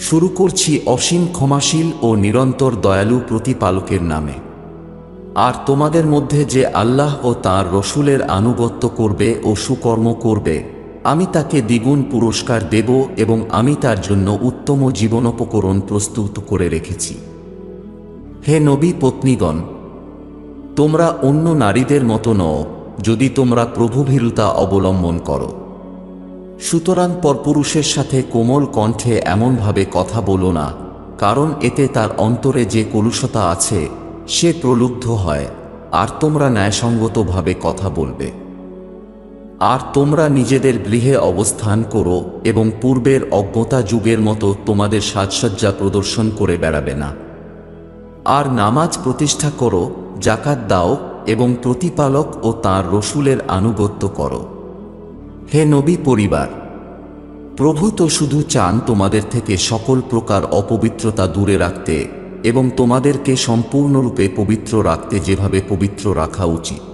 শুরু করছি অসীম ক্ষমাশীল ও নিরন্তর দয়ালু প্রতিপালকের নামে। আর তোমাদের মধ্যে যে আল্লাহ ও তাঁর রসূলের আনুগত্য করবে ও সুকর্ম করবে, আমি তাকে দ্বিগুণ পুরস্কার দেব এবং আমি তার জন্য উত্তম জীবনোপকরণ প্রস্তুত করে রেখেছি। হে নবী পত্নীগণ, তোমরা অন্য নারীদের মতো নও যদি তোমরা প্রভুভীরুতা অবলম্বন করো। সুতরাং পরপুরুষের সাথে কোমল কণ্ঠে এমনভাবে কথা বলো না, কারণ এতে তার অন্তরে যে কলুষতা আছে সে প্রলুব্ধ হয়, আর তোমরা ন্যায়সঙ্গতভাবে কথা বলবে। আর তোমরা নিজেদের গৃহে অবস্থান করো এবং পূর্বের অজ্ঞতা যুগের মতো তোমাদের সাজসজ্জা প্রদর্শন করে বেড়াবে না। আর নামাজ প্রতিষ্ঠা করো, জাকাত দাও এবং প্রতিপালক ও তাঁর রসূলের আনুগত্য করো। হে নবী পরিবার, প্রভু তো শুধু চান তোমাদের থেকে সকল প্রকার অপবিত্রতা দূরে রাখতে এবং তোমাদেরকে সম্পূর্ণরূপে পবিত্র রাখতে, যেভাবে পবিত্র রাখা উচিত।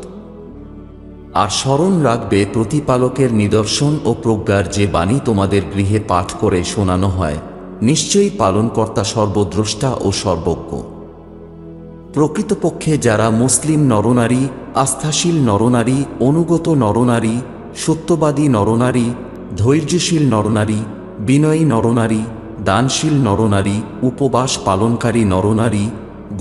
আর স্মরণ রাখবে প্রতিপালকের নিদর্শন ও প্রজ্ঞার যে বাণী তোমাদের গৃহে পাঠ করে শোনানো হয়, নিশ্চয়ই পালনকর্তা সর্বদ্রষ্টা ও সর্বজ্ঞ। প্রকৃতপক্ষে যারা মুসলিম নরনারী, আস্থাশীল নরনারী, অনুগত নরনারী, সত্যবাদী নরনারী, ধৈর্যশীল নরনারী, বিনয়ী নরনারী, দানশীল নরনারী, উপবাস পালনকারী নরনারী,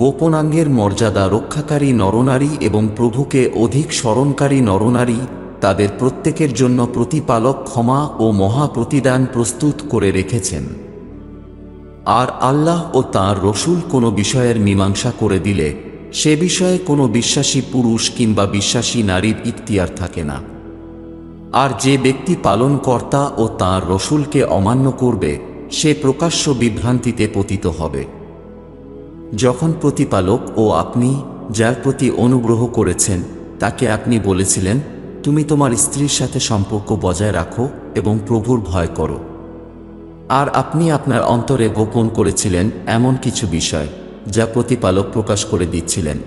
গোপনাঙ্গের মর্যাদা রক্ষাকারী নরনারী এবং প্রভুকে অধিক স্মরণকারী নরনারী, তাদের প্রত্যেকের জন্য প্রতিপালক ক্ষমা ও মহা প্রতিদান প্রস্তুত করে রেখেছেন। আর আল্লাহ ও তাঁর রসূল কোনো বিষয়ের মীমাংসা করে দিলে সে বিষয়ে কোনো বিশ্বাসী পুরুষ কিংবা বিশ্বাসী নারীর ইখতিয়ার থাকে না। আর যে ব্যক্তি পালনকর্তা ও তাঁর রসূলকে অমান্য করবে সে প্রকাশ্য বিভ্রান্তিতে পতিত হবে। যখন প্রতিপালক ও আপনি যার প্রতি অনুগ্রহ করেছেন তাকে আপনি বলেছিলেন, তুমি তোমার স্ত্রীর সাথে সম্পর্ক বজায় রাখো এবং প্রভুর ভয় করো। আর আপনি আপনার অন্তরে গোপন করেছিলেন এমন কিছু বিষয় যা প্রতিপালক প্রকাশ করে দিচ্ছিলেন,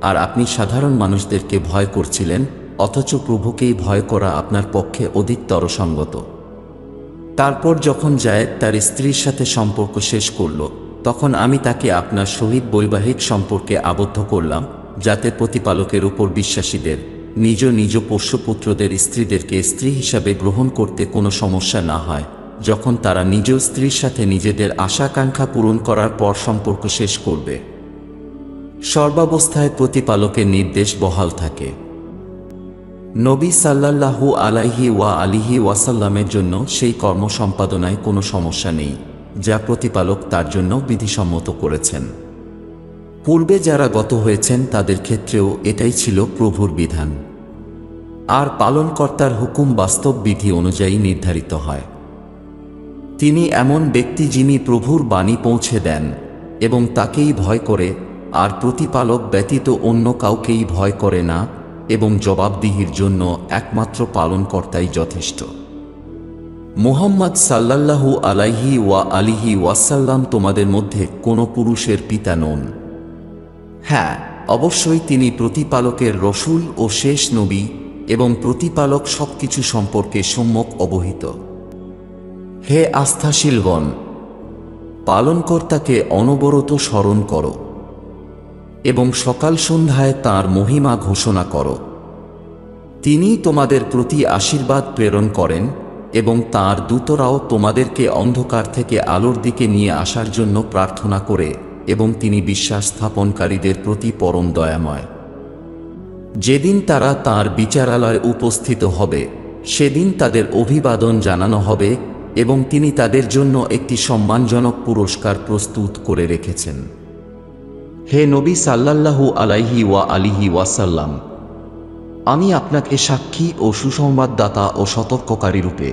আর আপনি সাধারণ মানুষদেরকে ভয় করছিলেন, অথচ প্রভুকেই ভয় করা আপনার পক্ষে অধিকতর সঙ্গত। তারপর যখন জায়েদ তার স্ত্রীর সাথে সম্পর্ক শেষ করল, তখন আমি তাকে আপনার সহিত বৈবাহিক সম্পর্কে আবদ্ধ করলাম, যাতে প্রতিপালকের উপর বিশ্বাসীদের নিজ নিজ পোষ্যপুত্রদের স্ত্রীদেরকে স্ত্রী হিসাবে গ্রহণ করতে কোনো সমস্যা না হয়, যখন তারা নিজ স্ত্রীর সাথে নিজেদের আশাকাঙ্ক্ষা পূরণ করার পর সম্পর্ক শেষ করবে। সর্বাবস্থায় প্রতিপালকের নির্দেশ বহাল থাকে। নবী সাল্লাল্লাহু আলাইহি ওয়াসাল্লামের জন্য সেই কর্ম সম্পাদনায় কোনো সমস্যা নেই যা প্রতিপালক তার জন্য বিধিসম্মত করেছেন। পূর্বে যারা গত হয়েছেন তাদের ক্ষেত্রেও এটাই ছিল প্রভুর বিধান। আর পালনকর্তার হুকুম বাস্তব বিধি অনুযায়ী নির্ধারিত হয়। তিনি এমন ব্যক্তি যিনি প্রভুর বাণী পৌঁছে দেন এবং তাকেই ভয় করে, আর প্রতিপালক ব্যতীত অন্য কাউকেই ভয় করে না, এবং জবাবদিহির জন্য একমাত্র পালনকর্তাই যথেষ্ট। মুহাম্মদ সাল্লাল্লাহু আলাইহি ওয়াসাল্লাম তোমাদের মধ্যে কোনো পুরুষের পিতা নন। হ্যাঁ, অবশ্যই তিনি প্রতিপালকের রসূল ও শেষ নবী, এবং প্রতিপালক সবকিছু সম্পর্কে সম্যক অবহিত। হে আস্থাশীলগণ, পালনকর্তাকে অনবরত স্মরণ করো এবং সকাল সন্ধ্যায় তাঁর মহিমা ঘোষণা করো। তিনি তোমাদের প্রতি আশীর্বাদ প্রেরণ করেন এবং তাঁর দূতরাও তোমাদেরকে অন্ধকার থেকে আলোর দিকে নিয়ে আসার জন্য প্রার্থনা করে, এবং তিনি বিশ্বাস স্থাপনকারীদের প্রতি পরম দয়াময়। যেদিন তারা তাঁর বিচারালয়ে উপস্থিত হবে সেদিন তাদের অভিবাদন জানানো হবে, এবং তিনি তাদের জন্য একটি সম্মানজনক পুরস্কার প্রস্তুত করে রেখেছেন। হে নবী সাল্লাল্লাহু আলাইহি ওয়াসাল্লাম, আমি আপনাকে সাক্ষী ও সুসংবাদদাতা ও সতর্ককারী রূপে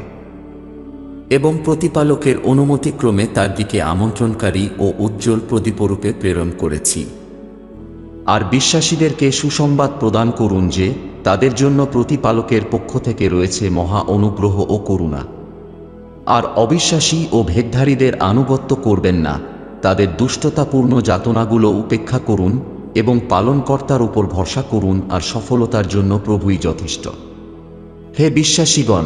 এবং প্রতিপালকের অনুমতিক্রমে তার দিকে আমন্ত্রণকারী ও উজ্জ্বল প্রদীপরূপে প্রেরণ করেছি। আর বিশ্বাসীদেরকে সুসংবাদ প্রদান করুন যে তাদের জন্য প্রতিপালকের পক্ষ থেকে রয়েছে মহা অনুগ্রহ ও করুণা। আর অবিশ্বাসী ও ভেদধারীদের আনুগত্য করবেন না, তাদের দুষ্টতাপূর্ণ যাতনাগুলো উপেক্ষা করুন এবং পালনকর্তার উপর ভরসা করুন, আর সফলতার জন্য প্রভুই যথেষ্ট। হে বিশ্বাসীগণ,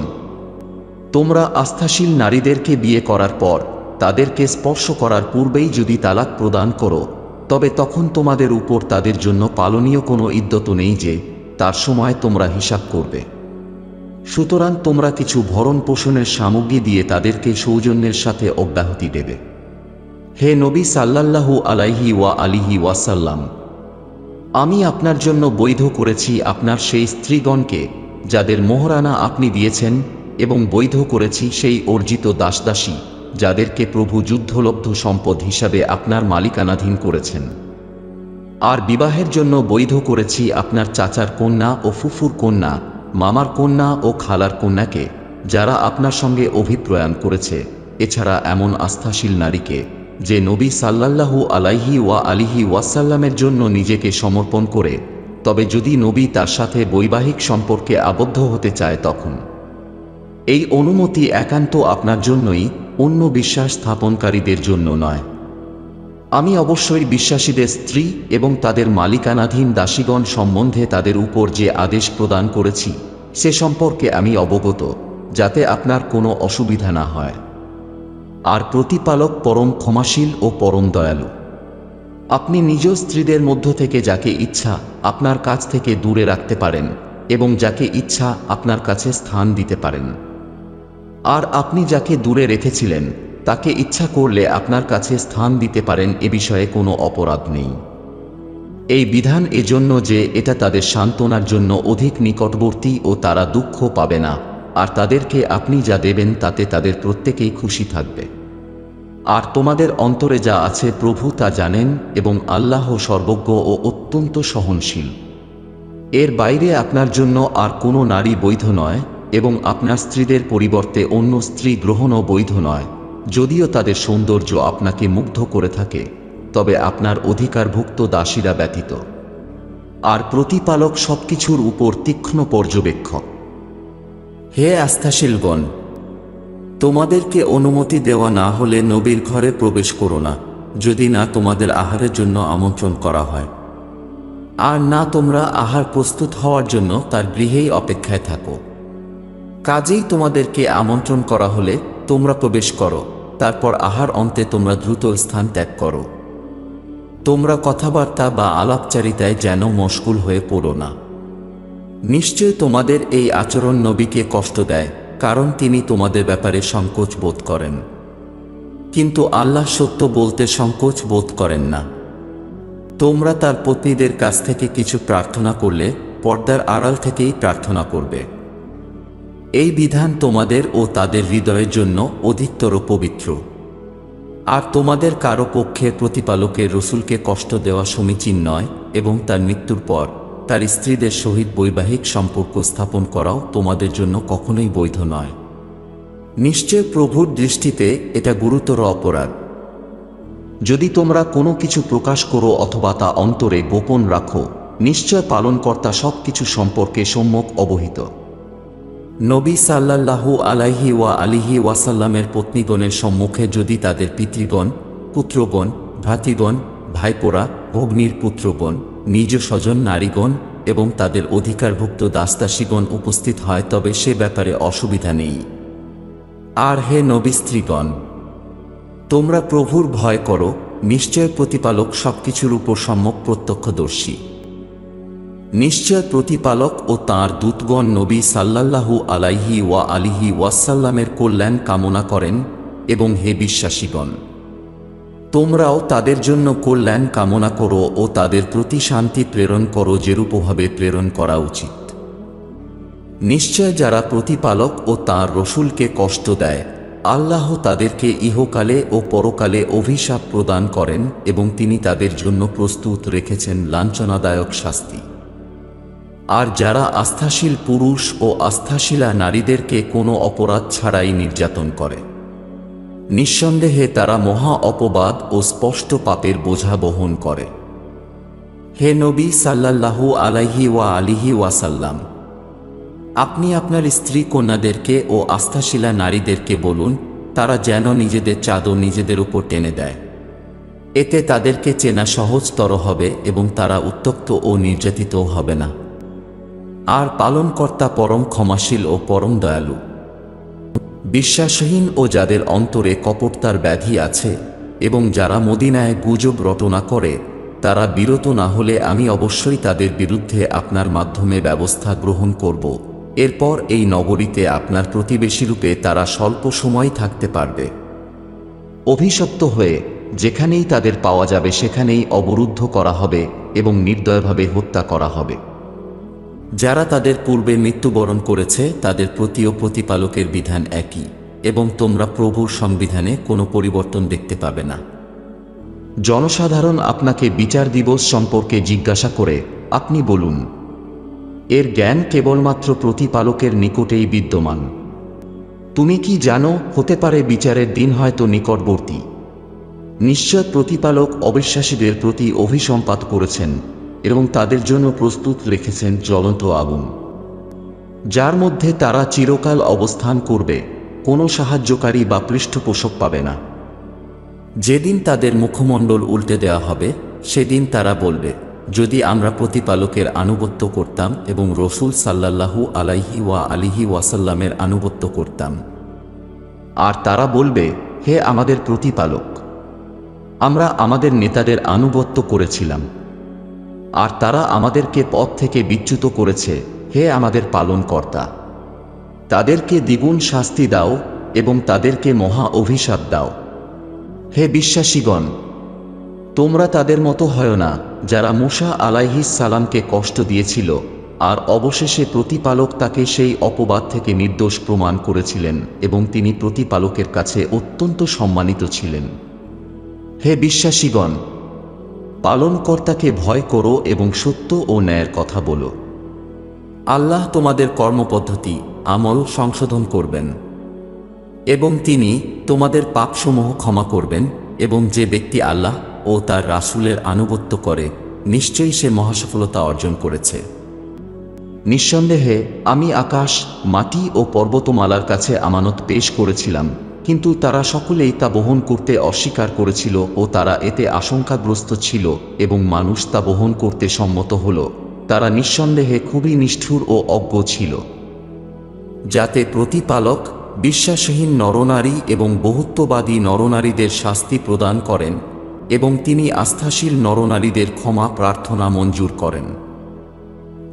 তোমরা আস্থাশীল নারীদেরকে বিয়ে করার পর তাদেরকে স্পর্শ করার পূর্বেই যদি তালাক প্রদান করো, তবে তখন তোমাদের উপর তাদের জন্য পালনীয় কোনো ইদ্যত নেই যে তার সময় তোমরা হিসাব করবে। সুতরাং তোমরা কিছু ভরণ পোষণের সামগ্রী দিয়ে তাদেরকে সৌজন্যের সাথে অব্যাহতি দেবে। হে নবী সাল্লাল্লাহু আলাইহি ওয়া আলিহি ওয়াসাল্লাম, আমি আপনার জন্য বৈধ করেছি আপনার সেই স্ত্রীগণকে যাদের মোহরানা আপনি দিয়েছেন, এবং বৈধ করেছি সেই অর্জিত দাসদাসী যাদেরকে প্রভু যুদ্ধলব্ধ সম্পদ হিসাবে আপনার মালিকানাধীন করেছেন। আর বিবাহের জন্য বৈধ করেছি আপনার চাচার কন্যা ও ফুফুর কন্যা, মামার কন্যা ও খালার কন্যাকে যারা আপনার সঙ্গে অভিপ্রয়াণ করেছে, এছাড়া এমন আস্থাশীল নারীকে যে নবী সাল্লাল্লাহু আলাইহি ওয়া আলিহি ওয়াসাল্লামের জন্য নিজেকে সমর্পণ করে, তবে যদি নবী তার সাথে বৈবাহিক সম্পর্কে আবদ্ধ হতে চায় তখন এই অনুমতি একান্ত আপনার জন্যই, অন্য বিশ্বাস স্থাপনকারীদের জন্য নয়। আমি অবশ্যই বিশ্বাসীদের স্ত্রী এবং তাদের মালিকানাধীন দাসীগণ সম্বন্ধে তাদের উপর যে আদেশ প্রদান করেছি সে সম্পর্কে আমি অবগত, যাতে আপনার কোনো অসুবিধা না হয়। আর প্রতিপালক পরম ক্ষমাশীল ও পরম দয়ালু। আপনি নিজ স্ত্রীদের মধ্য থেকে যাকে ইচ্ছা আপনার কাছ থেকে দূরে রাখতে পারেন এবং যাকে ইচ্ছা আপনার কাছে স্থান দিতে পারেন। আর আপনি যাকে দূরে রেখেছিলেন তাকে ইচ্ছা করলে আপনার কাছে স্থান দিতে পারেন, এ বিষয়ে কোনো অপরাধ নেই। এই বিধান এজন্য যে এটা তাদের সান্ত্বনার জন্য অধিক নিকটবর্তী ও তারা দুঃখ পাবে না, আর তাদেরকে আপনি যা দেবেন তাতে তাদের প্রত্যেকেই খুশি থাকবে। আর তোমাদের অন্তরে যা আছে প্রভু তা জানেন, এবং আল্লাহ সর্বজ্ঞ ও অত্যন্ত সহনশীল। এর বাইরে আপনার জন্য আর কোনো নারী বৈধ নয়, এবং আপনার স্ত্রীদের পরিবর্তে অন্য স্ত্রী গ্রহণও বৈধ নয়, যদিও তাদের সৌন্দর্য আপনাকে মুগ্ধ করে থাকে, তবে আপনার অধিকারভুক্ত দাসীরা ব্যতীত। আর প্রতিপালক সবকিছুর উপর তীক্ষ্ণ পর্যবেক্ষক। হে আস্থাশীলগণ, তোমাদেরকে অনুমতি দেওয়া না হলে নবীর ঘরে প্রবেশ করো না, যদি না তোমাদের আহারের জন্য আমন্ত্রণ করা হয়, আর না তোমরা আহার প্রস্তুত হওয়ার জন্য তার গৃহেই অপেক্ষায় থাকো। কাজেই তোমাদেরকে আমন্ত্রণ করা হলে তোমরা প্রবেশ করো, তারপর আহার অন্তে তোমরা দ্রুত স্থান ত্যাগ করো। তোমরা কথাবার্তা বা আলাপচারিতায় যেন মশগুল হয়ে পড়ো না। নিশ্চয় তোমাদের এই আচরণ নবীকে কষ্ট দেয়, কারণ তিনি তোমাদের ব্যাপারে সংকোচ বোধ করেন, কিন্তু আল্লাহ সত্য বলতে সংকোচ বোধ করেন না। তোমরা তার পত্নীদের কাছ থেকে কিছু প্রার্থনা করলে পর্দার আড়াল থেকেই প্রার্থনা করবে। এই বিধান তোমাদের ও তাদের হৃদয়ের জন্য অধিকতর পবিত্র। আর তোমাদের কারো পক্ষে প্রতিপালকের রসুলকে কষ্ট দেওয়া সমীচীন নয়, এবং তার মৃত্যুর পর তার স্ত্রীদের সহিত বৈবাহিক সম্পর্ক স্থাপন করাও তোমাদের জন্য কখনোই বৈধ নয়। নিশ্চয় প্রভুর দৃষ্টিতে এটা গুরুতর অপরাধ। যদি তোমরা কোনো কিছু প্রকাশ করো অথবা তা অন্তরে গোপন রাখো, নিশ্চয় পালনকর্তা সব কিছু সম্পর্কে সম্যক অবহিত। নবী সাল্লাল্লাহু আলাইহি ওয়া আলিহি ওয়াসাল্লামের পত্নীগণের সম্মুখে যদি তাদের পিতৃগণ, পুত্রগণ, ভ্রাতৃগণ, ভাইপোরা, ভগ্নীর পুত্রগণ, নিজ স্বজন নারীগণ এবং তাদের অধিকারভুক্ত দাসদাসীগণ উপস্থিত হয়, তবে সে ব্যাপারে অসুবিধা নেই। আর হে নবী স্ত্রীগণ, তোমরা প্রভুর ভয় করো, নিশ্চয় প্রতিপালক সবকিছুর উপর সম্যক প্রত্যক্ষদর্শী। নিশ্চয় প্রতিপালক ও তাঁর দূতগণ নবী সাল্লাল্লাহু আলাইহি ওয়া আলিহি ওয়াসাল্লামের কল্যাণ কামনা করেন, এবং হে বিশ্বাসীগণ, তোমরাও তাদের জন্য কল্যাণ কামনা করো ও তাদের প্রতি শান্তি প্রেরণ করো, যেরূপভাবে প্রেরণ করা উচিত। নিশ্চয় যারা প্রতিপালক ও তাঁর রসুলকে কষ্ট দেয়, আল্লাহ তাদেরকে ইহকালে ও পরকালে অভিশাপ প্রদান করেন, এবং তিনি তাদের জন্য প্রস্তুত রেখেছেন লাঞ্ছনাদায়ক শাস্তি। আর যারা আস্থাশীল পুরুষ ও আস্থাশীলা নারীদেরকে কোনো অপরাধ ছাড়াই নির্যাতন করে, নিঃসন্দেহে তারা মহা অপবাদ ও স্পষ্ট পাপের বোঝা বহন করে। হে নবী সাল্লাল্লাহু আলাইহি ওয়া আলিহি ওয়াসাল্লাম, আপনি আপনার স্ত্রী কন্যাদেরকে ও আস্থাশীলা নারীদেরকে বলুন, তারা যেন নিজেদের চাদর নিজেদের উপর টেনে দেয়। এতে তাদেরকে চেনা সহজতর হবে এবং তারা উত্ত্যক্ত ও নির্যাতিতও হবে না। আর পালনকর্তা পরম ক্ষমাশীল ও পরম দয়ালু। বিশ্বাসহীন ও যাদের অন্তরে কপটতার ব্যাধি আছে এবং যারা মদিনায় গুজব রটনা করে, তারা বিরত না হলে আমি অবশ্যই তাদের বিরুদ্ধে আপনার মাধ্যমে ব্যবস্থা গ্রহণ করব। এরপর এই নগরীতে আপনার প্রতিবেশীরূপে তারা স্বল্প সময় থাকতে পারবে। অভিশপ্ত হয়ে যেখানেই তাদের পাওয়া যাবে সেখানেই অবরুদ্ধ করা হবে এবং নির্দয়ভাবে হত্যা করা হবে। যারা তাদের পূর্বে মৃত্যুবরণ করেছে তাদের প্রতিও প্রতিপালকের বিধান একই, এবং তোমরা প্রভুর সংবিধানে কোনো পরিবর্তন দেখতে পাবে না। জনসাধারণ আপনাকে বিচার দিবস সম্পর্কে জিজ্ঞাসা করে, আপনি বলুন, এর জ্ঞান কেবলমাত্র প্রতিপালকের নিকটেই বিদ্যমান। তুমি কি জানো, হতে পারে বিচারের দিন হয়তো নিকটবর্তী। নিশ্চয় প্রতিপালক অবিশ্বাসীদের প্রতি অভিসম্পাত করেছেন এবং তাদের জন্য প্রস্তুত রেখেছেন জ্বলন্ত আগুন, যার মধ্যে তারা চিরকাল অবস্থান করবে, কোনো সাহায্যকারী বা পৃষ্ঠপোষক পাবে না। যেদিন তাদের মুখমণ্ডল উল্টে দেওয়া হবে, সেদিন তারা বলবে, যদি আমরা প্রতিপালকের আনুগত্য করতাম এবং রসূল সাল্লাল্লাহু আলাইহি ওয়াসাল্লামের আনুগত্য করতাম। আর তারা বলবে, হে আমাদের প্রতিপালক, আমরা আমাদের নেতাদের আনুগত্য করেছিলাম, আর তারা আমাদেরকে পথ থেকে বিচ্যুত করেছে। হে আমাদের পালনকর্তা, তাদেরকে দ্বিগুণ শাস্তি দাও এবং তাদেরকে মহা অভিশাপ দাও। হে বিশ্বাসীগণ, তোমরা তাদের মতো হয় না যারা মূসা আলাইহিস সালামকে কষ্ট দিয়েছিল, আর অবশেষে প্রতিপালক তাকে সেই অপবাদ থেকে নির্দোষ প্রমাণ করেছিলেন এবং তিনি প্রতিপালকের কাছে অত্যন্ত সম্মানিত ছিলেন। হে বিশ্বাসীগণ, পালনকর্তাকে ভয় করো এবং সত্য ও ন্যায়ের কথা বলো। আল্লাহ তোমাদের কর্মপদ্ধতি আমল সংশোধন করবেন এবং তিনি তোমাদের পাপসমূহ ক্ষমা করবেন। এবং যে ব্যক্তি আল্লাহ ও তার রাসূলের আনুগত্য করে, নিশ্চয়ই সে মহাসফলতা অর্জন করেছে। নিঃসন্দেহে আমি আকাশ, মাটি ও পর্বতমালার কাছে আমানত পেশ করেছিলাম, কিন্তু তারা সকলেই তা বহন করতে অস্বীকার করেছিল ও তারা এতে আশঙ্কাগ্রস্ত ছিল এবং মানুষ তা বহন করতে সম্মত হল। তারা নিঃসন্দেহে খুবই নিষ্ঠুর ও অজ্ঞ ছিল। যাতে প্রতিপালক বিশ্বাসহীন নরনারী এবং বহুত্ববাদী নরনারীদের শাস্তি প্রদান করেন এবং তিনি আস্থাশীল নরনারীদের ক্ষমা প্রার্থনা মঞ্জুর করেন।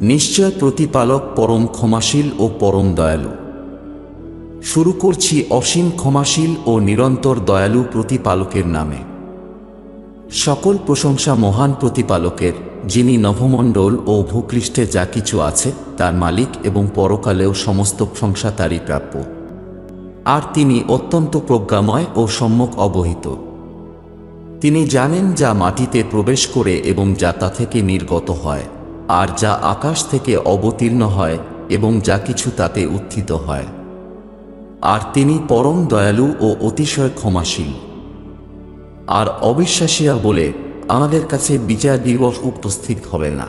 নিশ্চয় প্রতিপালক পরম ক্ষমাশীল ও পরম দয়ালু। শুরু করছি অসীম ক্ষমাশীল ও নিরন্তর দয়ালু প্রতিপালকের নামে। সকল প্রশংসা মহান প্রতিপালকের, যিনি নভমণ্ডল ও ভূপৃষ্ঠে যা কিছু আছে তার মালিক এবং পরকালেও সমস্ত প্রশংসা তারই প্রাপ্য। আর তিনি অত্যন্ত প্রজ্ঞাময় ও সম্যক অবহিত। তিনি জানেন যা মাটিতে প্রবেশ করে এবং যা তা থেকে নির্গত হয়, আর যা আকাশ থেকে অবতীর্ণ হয় এবং যা কিছু তাতে উত্থিত হয়। আর তিনি পরম দয়ালু ও অতিশয় ক্ষমাশীল। আর অবিশ্বাসীরা বলে, আমাদের কাছে বিচার দিবস উপস্থিত হবে না।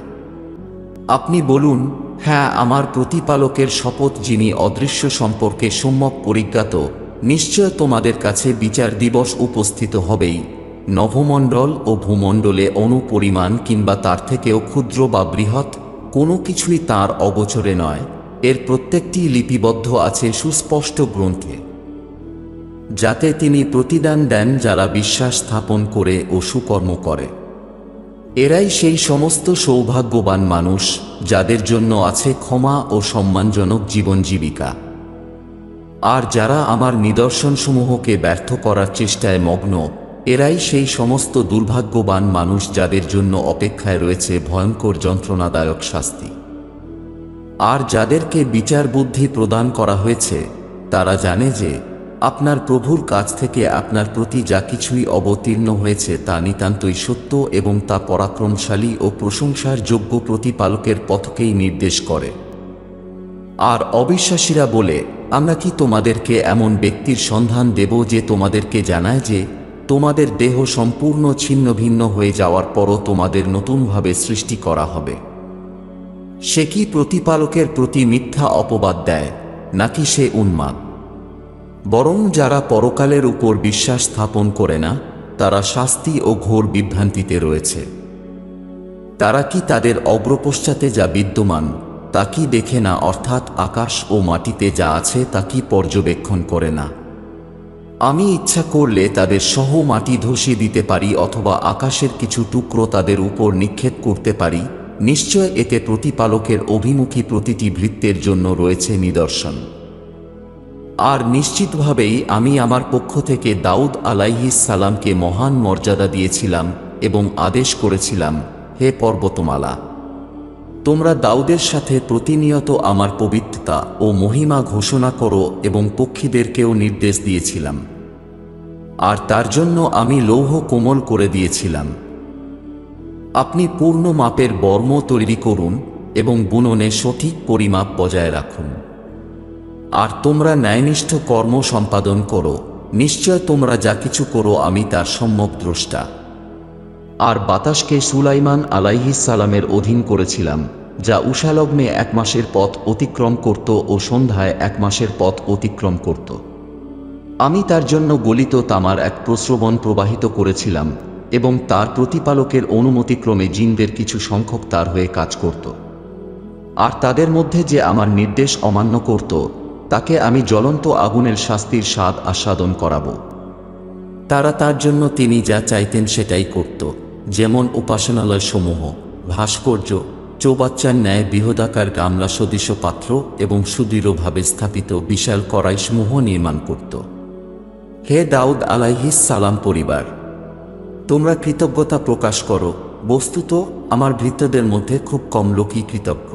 আপনি বলুন, হ্যাঁ, আমার প্রতিপালকের শপথ, যিনি অদৃশ্য সম্পর্কে সম্যক পরিজ্ঞাত, নিশ্চয় তোমাদের কাছে বিচার দিবস উপস্থিত হবেই। নভমণ্ডল ও ভূমণ্ডলে অনুপরিমাণ কিংবা তার থেকেও ক্ষুদ্র বা বৃহৎ কোনো কিছুই তাঁর অগোচরে নয়। এর প্রত্যেকটি লিপিবদ্ধ আছে সুস্পষ্ট গ্রন্থে, যাতে তিনি প্রতিদান দেন যারা বিশ্বাস স্থাপন করে ও সুকর্ম করে। এরাই সেই সমস্ত সৌভাগ্যবান মানুষ যাদের জন্য আছে ক্ষমা ও সম্মানজনক জীবন জীবিকা। আর যারা আমার নিদর্শনসমূহকে ব্যর্থ করার চেষ্টায় মগ্ন, এরাই সেই সমস্ত দুর্ভাগ্যবান মানুষ যাদের জন্য অপেক্ষায় রয়েছে ভয়ঙ্কর যন্ত্রণাদায়ক শাস্তি। আর যাদেরকে বিচার বুদ্ধি প্রদান করা হয়েছে, তারা জানে যে আপনার প্রভুর কাছ থেকে আপনার প্রতি যা কিছুই অবতীর্ণ হয়েছে তা নিতান্তই সত্য এবং তা পরাক্রমশালী ও প্রশংসার যোগ্য প্রতিপালকের পথকেই নির্দেশ করে। আর অবিশ্বাসীরা বলে, আমরা কি তোমাদেরকে এমন ব্যক্তির সন্ধান দেব যে তোমাদেরকে জানায় যে তোমাদের দেহ সম্পূর্ণ ছিন্ন ভিন্ন হয়ে যাওয়ার পরও তোমাদের নতুনভাবে সৃষ্টি করা হবে? সে কি প্রতিপালকের প্রতি মিথ্যা অপবাদ দেয়, নাকি সে উন্মাদ? বরং যারা পরকালের উপর বিশ্বাস স্থাপন করে না, তারা শাস্তি ও ঘোর বিভ্রান্তিতে রয়েছে। তারা কি তাদের অগ্রপশ্চাতে যা বিদ্যমান তা কি দেখে না, অর্থাৎ আকাশ ও মাটিতে যা আছে তা কি পর্যবেক্ষণ করে না? আমি ইচ্ছা করলে তাদের সহ মাটি ধসিয়ে দিতে পারি, অথবা আকাশের কিছু টুকরো তাদের উপর নিক্ষেপ করতে পারি। নিশ্চয় এতে প্রতিপালকের অভিমুখী প্রতিটি ভৃত্যের জন্য রয়েছে নিদর্শন। আর নিশ্চিতভাবেই আমি আমার পক্ষ থেকে দাউদ আলাইহিস সালামকে মহান মর্যাদা দিয়েছিলাম এবং আদেশ করেছিলাম, হে পর্বতমালা, তোমরা দাউদের সাথে প্রতিনিয়ত আমার পবিত্রতা ও মহিমা ঘোষণা করো, এবং পক্ষীদেরকেও নির্দেশ দিয়েছিলাম। আর তার জন্য আমি লৌহ কোমল করে দিয়েছিলাম। আপনি পূর্ণ মাপের বর্ম তৈরি করুন এবং বুননে সঠিক পরিমাপ বজায় রাখুন। আর তোমরা ন্যায়নিষ্ঠ কর্ম সম্পাদন করো, নিশ্চয় তোমরা যা কিছু করো আমি তার সম্যক দ্রষ্টা। আর বাতাসকে সুলাইমান আলাইহিস সালামের অধীন করেছিলাম, যা উষালগ্নে 1 মাসের পথ অতিক্রম করত ও সন্ধ্যায় 1 মাসের পথ অতিক্রম করত। আমি তার জন্য গলিত তামার এক প্রস্রবণ প্রবাহিত করেছিলাম, এবং তার প্রতিপালকের অনুমতিক্রমে জিনদের কিছু সংখ্যক তার হয়ে কাজ করত। আর তাদের মধ্যে যে আমার নির্দেশ অমান্য করত, তাকে আমি জ্বলন্ত আগুনের শাস্তির স্বাদ আস্বাদন করাব। তারা তার জন্য তিনি যা চাইতেন সেটাই করত, যেমন উপাসনালয়সমূহ, ভাস্কর্য, চৌবাচ্চার ন্যায় বৃহদাকার গামলা সদৃশ পাত্র এবং সুদৃঢ়ভাবে স্থাপিত বিশাল কড়াইসমূহ নির্মাণ করত। হে দাউদ আলাইহিস সালাম পরিবার, তোমরা কৃতজ্ঞতা প্রকাশ করো। বস্তুত আমার ভৃত্যদের মধ্যে খুব কম লোকই কৃতজ্ঞ।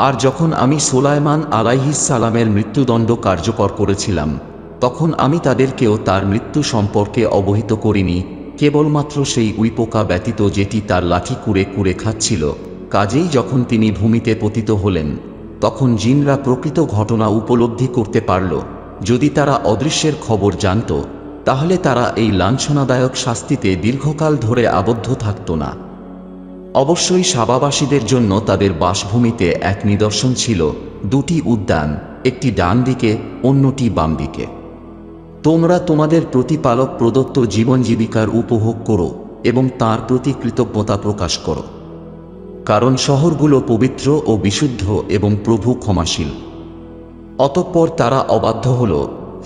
আর যখন আমি সুলাইমান আলাইহিস সালামের মৃত্যুদণ্ড কার্যকর করেছিলাম, তখন আমি তাদেরকেও তার মৃত্যু সম্পর্কে অবহিত করিনি, কেবলমাত্র সেই উইপোকা ব্যতীত যেটি তার লাঠি কুড়ে কুড়ে খাচ্ছিল। কাজেই যখন তিনি ভূমিতে পতিত হলেন, তখন জিনরা প্রকৃত ঘটনা উপলব্ধি করতে পারল। যদি তারা অদৃশ্যের খবর জানত, তাহলে তারা এই লাঞ্ছনাদায়ক শাস্তিতে দীর্ঘকাল ধরে আবদ্ধ থাকত না। অবশ্যই সাবাবাসীদের জন্য তাদের বাসভূমিতে এক নিদর্শন ছিল, 2টি উদ্যান, একটি ডান দিকে, অন্যটি বাম দিকে। তোমরা তোমাদের প্রতিপালক প্রদত্ত জীবন জীবিকার উপভোগ করো এবং তাঁর প্রতি কৃতজ্ঞতা প্রকাশ করো, কারণ শহরগুলো পবিত্র ও বিশুদ্ধ এবং প্রভু ক্ষমাশীল। অতঃপর তারা অবাধ্য হল,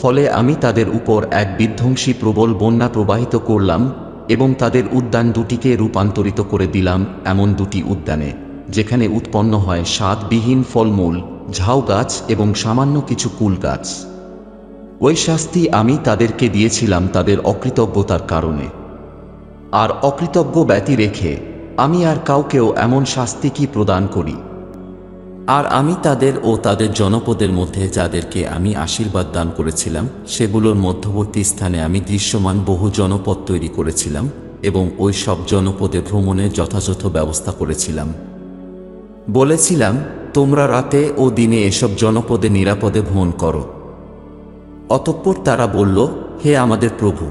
ফলে আমি তাদের উপর এক বিধ্বংসী প্রবল বন্যা প্রবাহিত করলাম এবং তাদের উদ্যান দুটিকে রূপান্তরিত করে দিলাম এমন 2টি উদ্যানে, যেখানে উৎপন্ন হয় স্বাদবিহীন ফলমূল, ঝাউ গাছ এবং সামান্য কিছু কুল গাছ। ওই শাস্তি আমি তাদেরকে দিয়েছিলাম তাদের অকৃতজ্ঞতার কারণে। আর অকৃতজ্ঞ ব্যতি রেখে আমি আর কাউকেও এমন শাস্তি কি প্রদান করি? আর আমি তাদের ও তাদের জনপদের মধ্যে যাদেরকে আমি আশীর্বাদ দান করেছিলাম, সেগুলোর মধ্যবর্তী স্থানে আমি দৃশ্যমান বহু জনপদ তৈরি করেছিলাম এবং ওই সব জনপদে ভ্রমণের যথাযথ ব্যবস্থা করেছিলাম। বলেছিলাম, তোমরা রাতে ও দিনে এসব জনপদে নিরাপদে ভ্রমণ করো। অতঃপর তারা বলল, হে আমাদের প্রভু,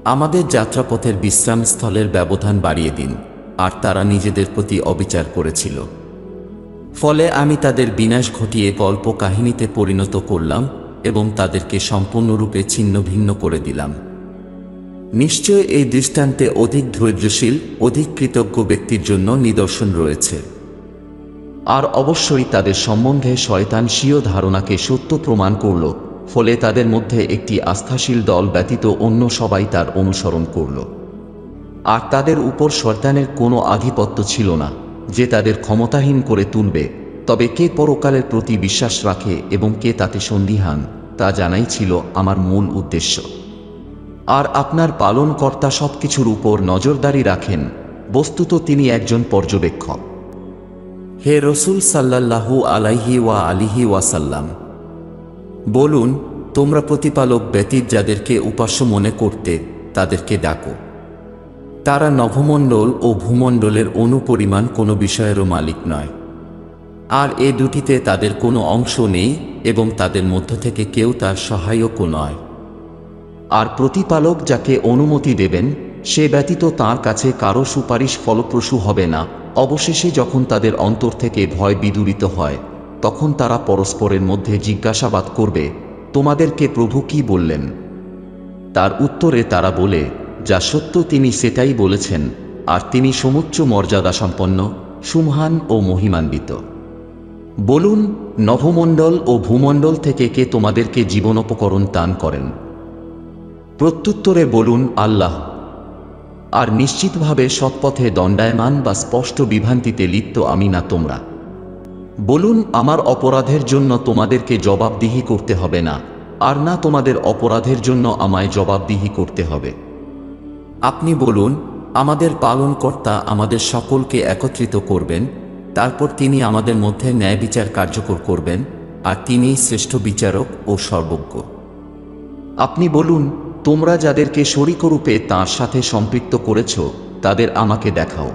আমাদের যাত্রাপথের বিশ্রামস্থলের ব্যবধান বাড়িয়ে দিন। আর তারা নিজেদের প্রতি অবিচার করেছিল। ফলে আমি তাদের বিনাশ ঘটিয়ে গল্প কাহিনীতে পরিণত করলাম এবং তাদেরকে সম্পূর্ণরূপে ছিন্ন ভিন্ন করে দিলাম। নিশ্চয় এই দৃষ্টান্তে অধিক ধৈর্যশীল, অধিক কৃতজ্ঞ ব্যক্তির জন্য নিদর্শন রয়েছে। আর অবশ্যই তাদের সম্বন্ধে শয়তান স্বীয় ধারণাকে সত্য প্রমাণ করল, ফলে তাদের মধ্যে একটি আস্থাশীল দল ব্যতীত অন্য সবাই তার অনুসরণ করল। আর তাদের উপর শয়তানের কোনো আধিপত্য ছিল না যে তাদের ক্ষমতাহীন করে তুলবে। তবে কে পরকালের প্রতি বিশ্বাস রাখে এবং কে তাতে সন্দিহান, তা জানাই ছিল আমার মূল উদ্দেশ্য। আর আপনার পালনকর্তা সবকিছুর উপর নজরদারি রাখেন, বস্তুত তিনি একজন পর্যবেক্ষক। হে রসুল সাল্লাল্লাহু আলাইহি ওয়া আলিহি ওয়াসাল্লাম, বলুন, তোমরা প্রতিপালক ব্যতীত যাদেরকে উপাস্য মনে করতে, তাদেরকে ডাকো। তারা নভমণ্ডল ও ভূমণ্ডলের অনুপরিমাণ কোনো বিষয়েরও মালিক নয়। আর এ দুটিতে তাদের কোনো অংশ নেই এবং তাদের মধ্য থেকে কেউ তার সহায়কও নয়। আর প্রতিপালক যাকে অনুমতি দেবেন, সে ব্যতীত তাঁর কাছে কারো সুপারিশ ফলপ্রসূ হবে না। অবশেষে যখন তাদের অন্তর থেকে ভয় বিদূরিত হয়, তখন তারা পরস্পরের মধ্যে জিজ্ঞাসাবাদ করবে, তোমাদেরকে প্রভু কি বললেন? তার উত্তরে তারা বলে, যা সত্য তিনি সেটাই বলেছেন, আর তিনি সমুচ্চ মর্যাদাসম্পন্ন, সুমহান ও মহিমান্বিত। বলুন, নভমণ্ডল ও ভূমণ্ডল থেকে কে তোমাদেরকে জীবনোপকরণ দান করেন? প্রত্যুত্তরে বলুন, আল্লাহ। আর নিশ্চিতভাবে সৎপথে দণ্ডায়মান বা স্পষ্ট বিভ্রান্তিতে লিপ্ত আমি না তোমরা। বলুন, আমার অপরাধের জন্য তোমাদেরকে জবাবদিহি করতে হবে না, আর না তোমাদের অপরাধের জন্য আমায় জবাবদিহি করতে হবে। আপনি বলুন, আমাদের পালনকর্তা আমাদের সকলকে একত্রিত করবেন, তারপর তিনি আমাদের মধ্যে ন্যায় বিচার কার্যকর করবেন, আর তিনিই শ্রেষ্ঠ বিচারক ও সর্বজ্ঞ। আপনি বলুন, তোমরা যাদেরকে শরীকরূপে তাঁর সাথে সম্পৃক্ত করেছ তাদের আমাকে দেখাও।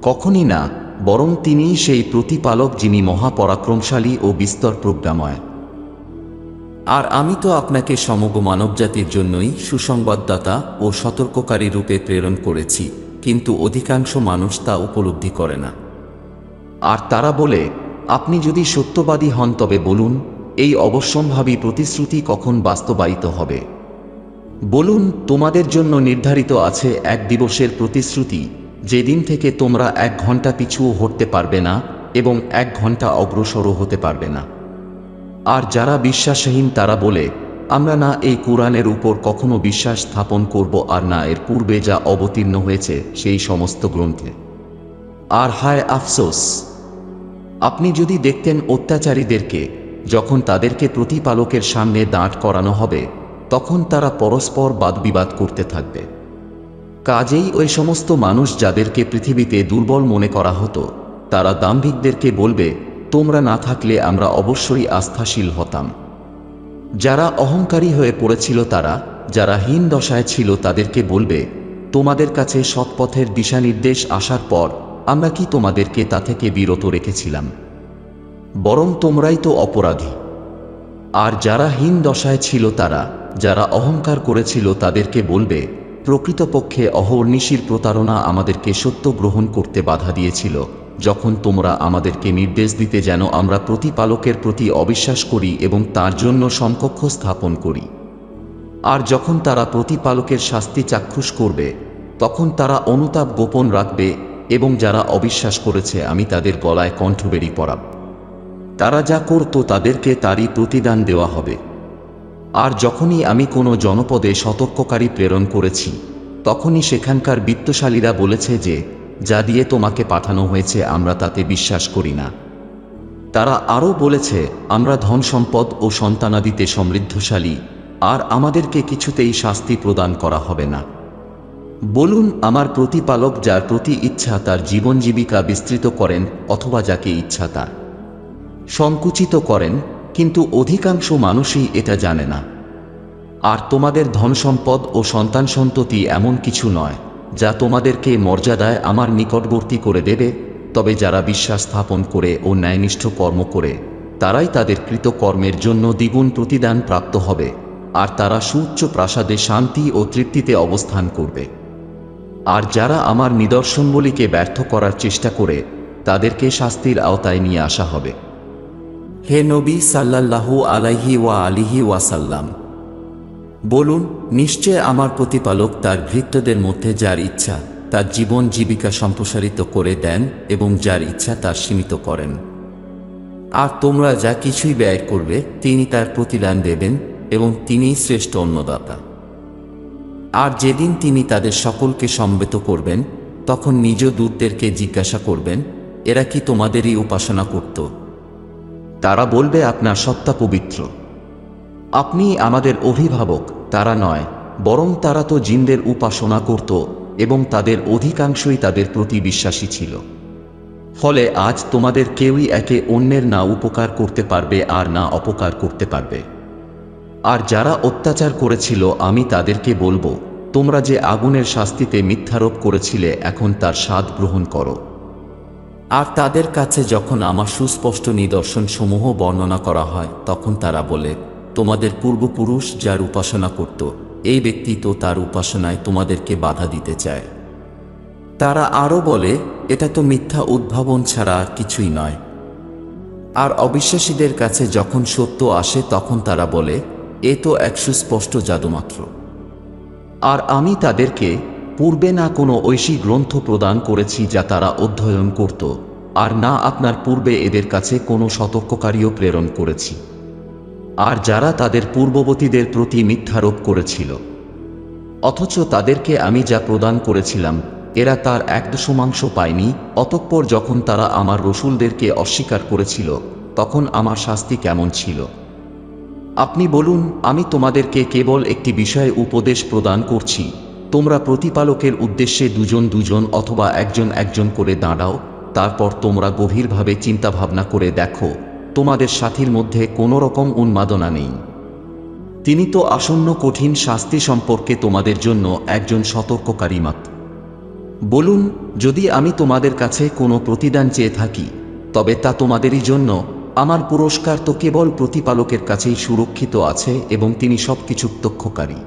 কখনই না, বরং তিনিই সেই প্রতিপালক যিনি মহাপরাক্রমশালী ও বিস্তর প্রজ্ঞাময়। আর আমি তো আপনাকে সমগ্র মানবজাতির জন্যই সুসংবাদদাতা ও সতর্ককারী রূপে প্রেরণ করেছি, কিন্তু অধিকাংশ মানুষ তা উপলব্ধি করে না। আর তারা বলে, আপনি যদি সত্যবাদী হন তবে বলুন, এই অবশ্যম্ভাবী প্রতিশ্রুতি কখন বাস্তবায়িত হবে? বলুন, তোমাদের জন্য নির্ধারিত আছে এক দিবসের প্রতিশ্রুতি, যেদিন থেকে তোমরা 1 ঘন্টা পিছুও হতে পারবে না এবং 1 ঘন্টা অগ্রসরও হতে পারবে না। আর যারা বিশ্বাসহীন তারা বলে, আমরা না এই কুরআনের উপর কখনো বিশ্বাস স্থাপন করব, আর না এর পূর্বে যা অবতীর্ণ হয়েছে সেই সমস্ত গ্রন্থে। আর হায় আফসোস! আপনি যদি দেখতেন অত্যাচারীদেরকে, যখন তাদেরকে প্রতিপালকের সামনে দাঁড় করানো হবে, তখন তারা পরস্পর বাদবিবাদ করতে থাকবে। কাজেই ওই সমস্ত মানুষ যাদেরকে পৃথিবীতে দুর্বল মনে করা হতো, তারা দাম্ভিকদেরকে বলবে, তোমরা না থাকলে আমরা অবশ্যই আস্থাশীল হতাম। যারা অহংকারী হয়ে পড়েছিল তারা, যারা হীন দশায় ছিল তাদেরকে বলবে, তোমাদের কাছে সৎপথের দিশানির্দেশ আসার পর আমরা কি তোমাদেরকে তা থেকে বিরত রেখেছিলাম? বরং তোমরাই তো অপরাধী। আর যারা হীন দশায় ছিল তারা, যারা অহংকার করেছিল তাদেরকে বলবে, প্রকৃতপক্ষে অহর্নিশির প্রতারণা আমাদেরকে সত্য গ্রহণ করতে বাধা দিয়েছিল, যখন তোমরা আমাদেরকে নির্দেশ দিতে যেন আমরা প্রতিপালকের প্রতি অবিশ্বাস করি এবং তার জন্য সমকক্ষ স্থাপন করি। আর যখন তারা প্রতিপালকের শাস্তি চাক্ষুষ করবে, তখন তারা অনুতাপ গোপন রাখবে, এবং যারা অবিশ্বাস করেছে আমি তাদের গলায় কণ্ঠবেড়ি পরাব। তারা যা করত তাদেরকে তারই প্রতিদান দেওয়া হবে। আর যখনই আমি কোনো জনপদে সতর্ককারী প্রেরণ করেছি, তখনই সেখানকার বিত্তশালীরা বলেছে যে, যা দিয়ে তোমাকে পাঠানো হয়েছে আমরা তাতে বিশ্বাস করি না। তারা আরও বলেছে, আমরা ধন সম্পদ ও সন্তানাদিতে সমৃদ্ধশালী, আর আমাদেরকে কিছুতেই শাস্তি প্রদান করা হবে না। বলুন, আমার প্রতিপালক যার প্রতি ইচ্ছা তার জীবন জীবিকা বিস্তৃত করেন, অথবা যাকে ইচ্ছা তা সংকুচিত করেন, কিন্তু অধিকাংশ মানুষই এটা জানে না। আর তোমাদের ধন সম্পদ ও সন্তান সন্ততি এমন কিছু নয় যা তোমাদেরকে মর্যাদায় আমার নিকটবর্তী করে দেবে, তবে যারা বিশ্বাস স্থাপন করে ও ন্যায়নিষ্ঠ কর্ম করে, তারাই তাদের কৃত কর্মের জন্য দ্বিগুণ প্রতিদান প্রাপ্ত হবে, আর তারা সুউচ্চ প্রাসাদে শান্তি ও তৃপ্তিতে অবস্থান করবে। আর যারা আমার নিদর্শনগুলিকে ব্যর্থ করার চেষ্টা করে, তাদেরকে শাস্তির আওতায় নিয়ে আসা হবে। হে নবী সাল্লাল্লাহু আলাইহি ওয়া আলিহি ওয়াসাল্লাম, বলুন, নিশ্চয় আমার প্রতিপালক তার ভৃত্যদের মধ্যে যার ইচ্ছা তার জীবন জীবিকা সম্প্রসারিত করে দেন এবং যার ইচ্ছা তার সীমিত করেন। আর তোমরা যা কিছুই ব্যয় করবে তিনি তার প্রতিদান দেবেন, এবং তিনিই শ্রেষ্ঠ অন্নদাতা। আর যেদিন তিনি তাদের সকলকে সমবেত করবেন, তখন নিজ দূতদেরকে জিজ্ঞাসা করবেন, এরা কি তোমাদেরই উপাসনা করত? তারা বলবে, আপনার সত্তা পবিত্র। আপনি আমাদের অভিভাবক। তারা নয়, বরং তারা তো জিনদের উপাসনা করত, এবং তাদের অধিকাংশই তাদের প্রতি বিশ্বাসী ছিল। ফলে আজ তোমাদের কেউই একে অন্যের না উপকার করতে পারবে আর না অপকার করতে পারবে। আর যারা অত্যাচার করেছিল আমি তাদেরকে বলবো, তোমরা যে আগুনের শাস্তিতে মিথ্যারোপ করেছিলে এখন তার স্বাদ গ্রহণ করো। আর তাদের কাছে যখন আমার সুস্পষ্ট নিদর্শন সমূহ বর্ণনা করা হয়, তখন তারা বলে, তোমাদের পূর্বপুরুষ যার উপাসনা করত, এই ব্যক্তি তো তার উপাসনায় তোমাদেরকে বাধা দিতে চায়। তারা আরও বলে, এটা তো মিথ্যা উদ্ভাবন ছাড়া আর কিছুই নয়। আর অবিশ্বাসীদের কাছে যখন সত্য আসে তখন তারা বলে, এ তো এক সুস্পষ্ট জাদুমাত্র। আর আমি তাদেরকে পূর্বে না কোনো ঐশী গ্রন্থ প্রদান করেছি যা তারা অধ্যয়ন করত, আর না আপনার পূর্বে এদের কাছে কোনো সতর্ককারীও প্রেরণ করেছি। আর যারা তাদের পূর্ববর্তীদের প্রতি মিথ্যারোপ করেছিল, অথচ তাদেরকে আমি যা প্রদান করেছিলাম এরা তার 1/10 পায়নি, অতঃপর যখন তারা আমার রসূলদেরকে অস্বীকার করেছিল তখন আমার শাস্তি কেমন ছিল। আপনি বলুন, আমি তোমাদেরকে কেবল একটি বিষয়ে উপদেশ প্রদান করছি, তোমরা প্রতিপালকের উদ্দেশ্যে দুজন দুজন অথবা একজন একজন করে দাঁড়াও, তারপর তোমরা গভীরভাবে চিন্তাভাবনা করে দেখো তোমাদের সাথীর মধ্যে কোনো রকম উন্মাদনা নেই। তিনি তো আসন্ন কঠিন শাস্তি সম্পর্কে তোমাদের জন্য একজন সতর্ককারী মাত্র। বলুন, যদি আমি তোমাদের কাছে কোনো প্রতিদান চেয়ে থাকি তবে তা তোমাদেরই জন্য, আমার পুরস্কার তো কেবল প্রতিপালকের কাছেই সুরক্ষিত আছে এবং তিনি সবকিছু প্রত্যক্ষকারী।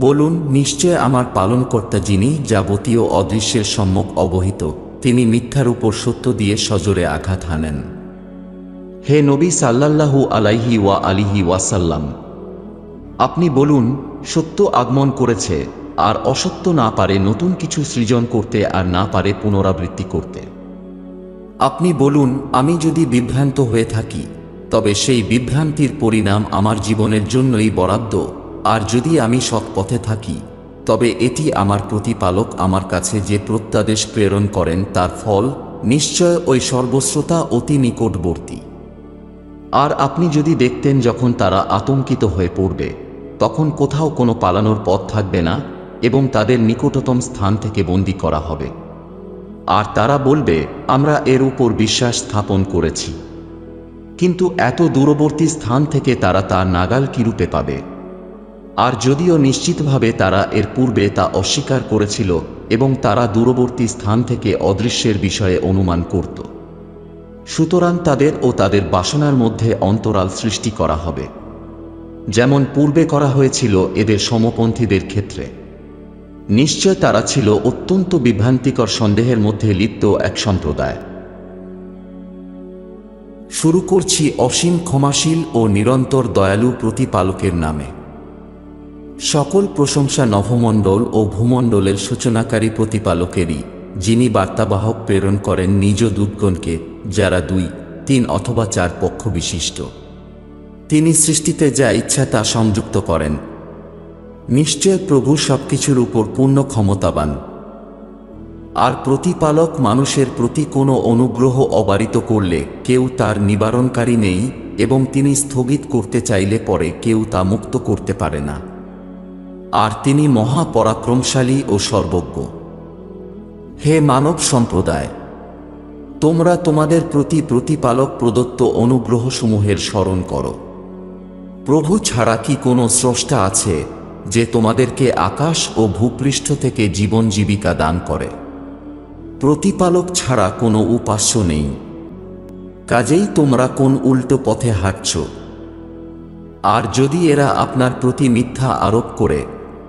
বলুন, নিশ্চয় আমার পালনকর্তা যিনি যাবতীয় অদৃশ্যের সম্যক অবহিত, তিনি মিথ্যার উপর সত্য দিয়ে সজোরে আঘাত হানেন। হে নবী সাল্লাল্লাহু আলাইহি ওয়া আলিহি ওয়াসাল্লাম, আপনি বলুন, সত্য আগমন করেছে আর অসত্য না পারে নতুন কিছু সৃজন করতে আর না পারে পুনরাবৃত্তি করতে। আপনি বলুন, আমি যদি বিভ্রান্ত হয়ে থাকি তবে সেই বিভ্রান্তির পরিণাম আমার জীবনের জন্যই বরাদ্দ, আর যদি আমি সৎ পথে থাকি তবে এটি আমার প্রতিপালক আমার কাছে যে প্রত্যাদেশ প্রেরণ করেন তার ফল নিশ্চয় ওই সর্বশ্রোতা অতি নিকটবর্তী। আর আপনি যদি দেখতেন যখন তারা আতঙ্কিত হয়ে পড়বে তখন কোথাও কোনো পালানোর পথ থাকবে না এবং তাদের নিকটতম স্থান থেকে বন্দী করা হবে, আর তারা বলবে আমরা এর উপর বিশ্বাস স্থাপন করেছি, কিন্তু এত দূরবর্তী স্থান থেকে তারা তা নাগাল কিরূপে পাবে। আর যদিও নিশ্চিতভাবে তারা এর পূর্বে তা অস্বীকার করেছিল এবং তারা দূরবর্তী স্থান থেকে অদৃশ্যের বিষয়ে অনুমান করত, সুতরাং তাদের ও তাদের বাসনার মধ্যে অন্তরাল সৃষ্টি করা হবে, যেমন পূর্বে করা হয়েছিল এদের সমপন্থীদের ক্ষেত্রে। নিশ্চয় তারা ছিল অত্যন্ত বিভ্রান্তিকর সন্দেহের মধ্যে লিপ্ত এক সম্প্রদায়। শুরু করছি অসীম ক্ষমাশীল ও নিরন্তর দয়ালু প্রতিপালকের নামে। সকল প্রশংসা নভমণ্ডল ও ভূমণ্ডলের সূচনাকারী প্রতিপালকেরই, যিনি বার্তাবাহক প্রেরণ করেন নিজ দূতগণকে, যারা 2, 3 অথবা 4 পক্ষ বিশিষ্ট। তিনি সৃষ্টিতে যা ইচ্ছা তা সংযুক্ত করেন। নিশ্চয় প্রভু সবকিছুর উপর পূর্ণ ক্ষমতাবান। আর প্রতিপালক মানুষের প্রতি কোনো অনুগ্রহ অবারিত করলে কেউ তার নিবারণকারী নেই, এবং তিনি স্থগিত করতে চাইলে পরে কেউ তা মুক্ত করতে পারে না। আর তিনি মহাপরাক্রমশালী ও সর্বজ্ঞ। হে মানব সম্প্রদায়, তোমরা তোমাদের প্রতি প্রতিপালক প্রদত্ত অনুগ্রহসমূহের স্মরণ করো। প্রভু ছাড়া কি কোনো স্রষ্টা আছে যে তোমাদেরকে আকাশ ও ভূপৃষ্ঠ থেকে জীবন জীবিকা দান করে? প্রতিপালক ছাড়া কোনো উপাস্য নেই। কাজেই তোমরা কোন উল্টো পথে হাঁটছ? আর যদি এরা আপনার প্রতি মিথ্যা আরোপ করে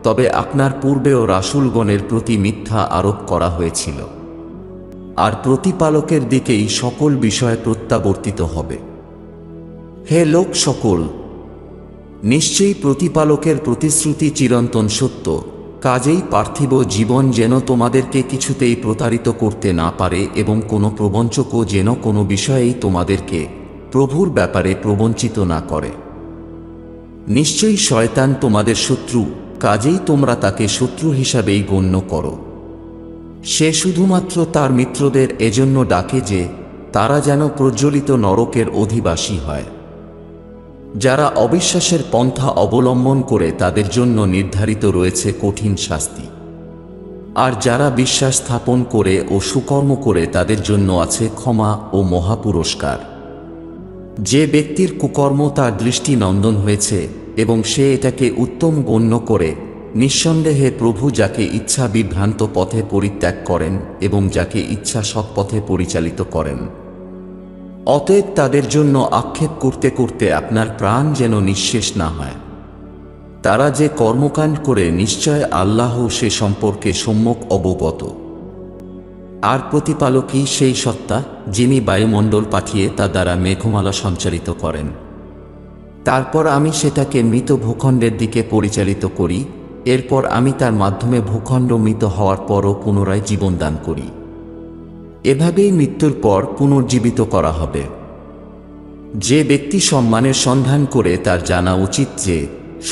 তবে আপনার পূর্বেও রাসূলগণের প্রতি মিথ্যা আরোপ করা হয়েছিল, আর প্রতিপালকের দিকেই সকল বিষয় প্রত্যাবর্তিত হবে। হে লোক সকল, নিশ্চয়ই প্রতিপালকের প্রতিশ্রুতি চিরন্তন সত্য, কাজেই পার্থিব জীবন যেন তোমাদেরকে কিছুতেই প্রতারিত করতে না পারে এবং কোনো প্রবঞ্চকও যেন কোনো বিষয়েই তোমাদেরকে প্রভুর ব্যাপারে প্রবঞ্চিত না করে। নিশ্চয়ই শয়তান তোমাদের শত্রু, কাজেই তোমরা তাকে শত্রু হিসাবেই গণ্য করো। সে শুধুমাত্র তার মিত্রদের এজন্য ডাকে যে তারা যেন প্রজ্বলিত নরকের অধিবাসী হয়। যারা অবিশ্বাসের পন্থা অবলম্বন করে তাদের জন্য নির্ধারিত রয়েছে কঠিন শাস্তি, আর যারা বিশ্বাস স্থাপন করে ও সুকর্ম করে তাদের জন্য আছে ক্ষমা ও মহাপুরস্কার। যে ব্যক্তির কুকর্ম তার দৃষ্টি নন্দন হয়েছে এবং সে এটাকে উত্তম গণ্য করে, নিঃসন্দেহে প্রভু যাকে ইচ্ছা বিভ্রান্ত পথে পরিত্যাগ করেন এবং যাকে ইচ্ছা সৎ পথে পরিচালিত করেন। অতএব তাদের জন্য আক্ষেপ করতে করতে আপনার প্রাণ যেন নিঃশেষ না হয়। তারা যে কর্মকাণ্ড করে নিশ্চয় আল্লাহ সে সম্পর্কে সম্যক অবগত। আর প্রতিপালকই সেই সত্তা যিনি বায়ুমণ্ডল পাঠিয়ে তা দ্বারা মেঘমালা সঞ্চারিত করেন। তারপর আমি সেটাকে মৃত ভূখণ্ডের দিকে পরিচালিত করি, এরপর আমি তার মাধ্যমে ভূখণ্ড মৃত হওয়ার পরও পুনরায় জীবন দান করি। এভাবেই মৃত্যুর পর পুনর্জীবিত করা হবে। যে ব্যক্তি সম্মানের সন্ধান করে তার জানা উচিত যে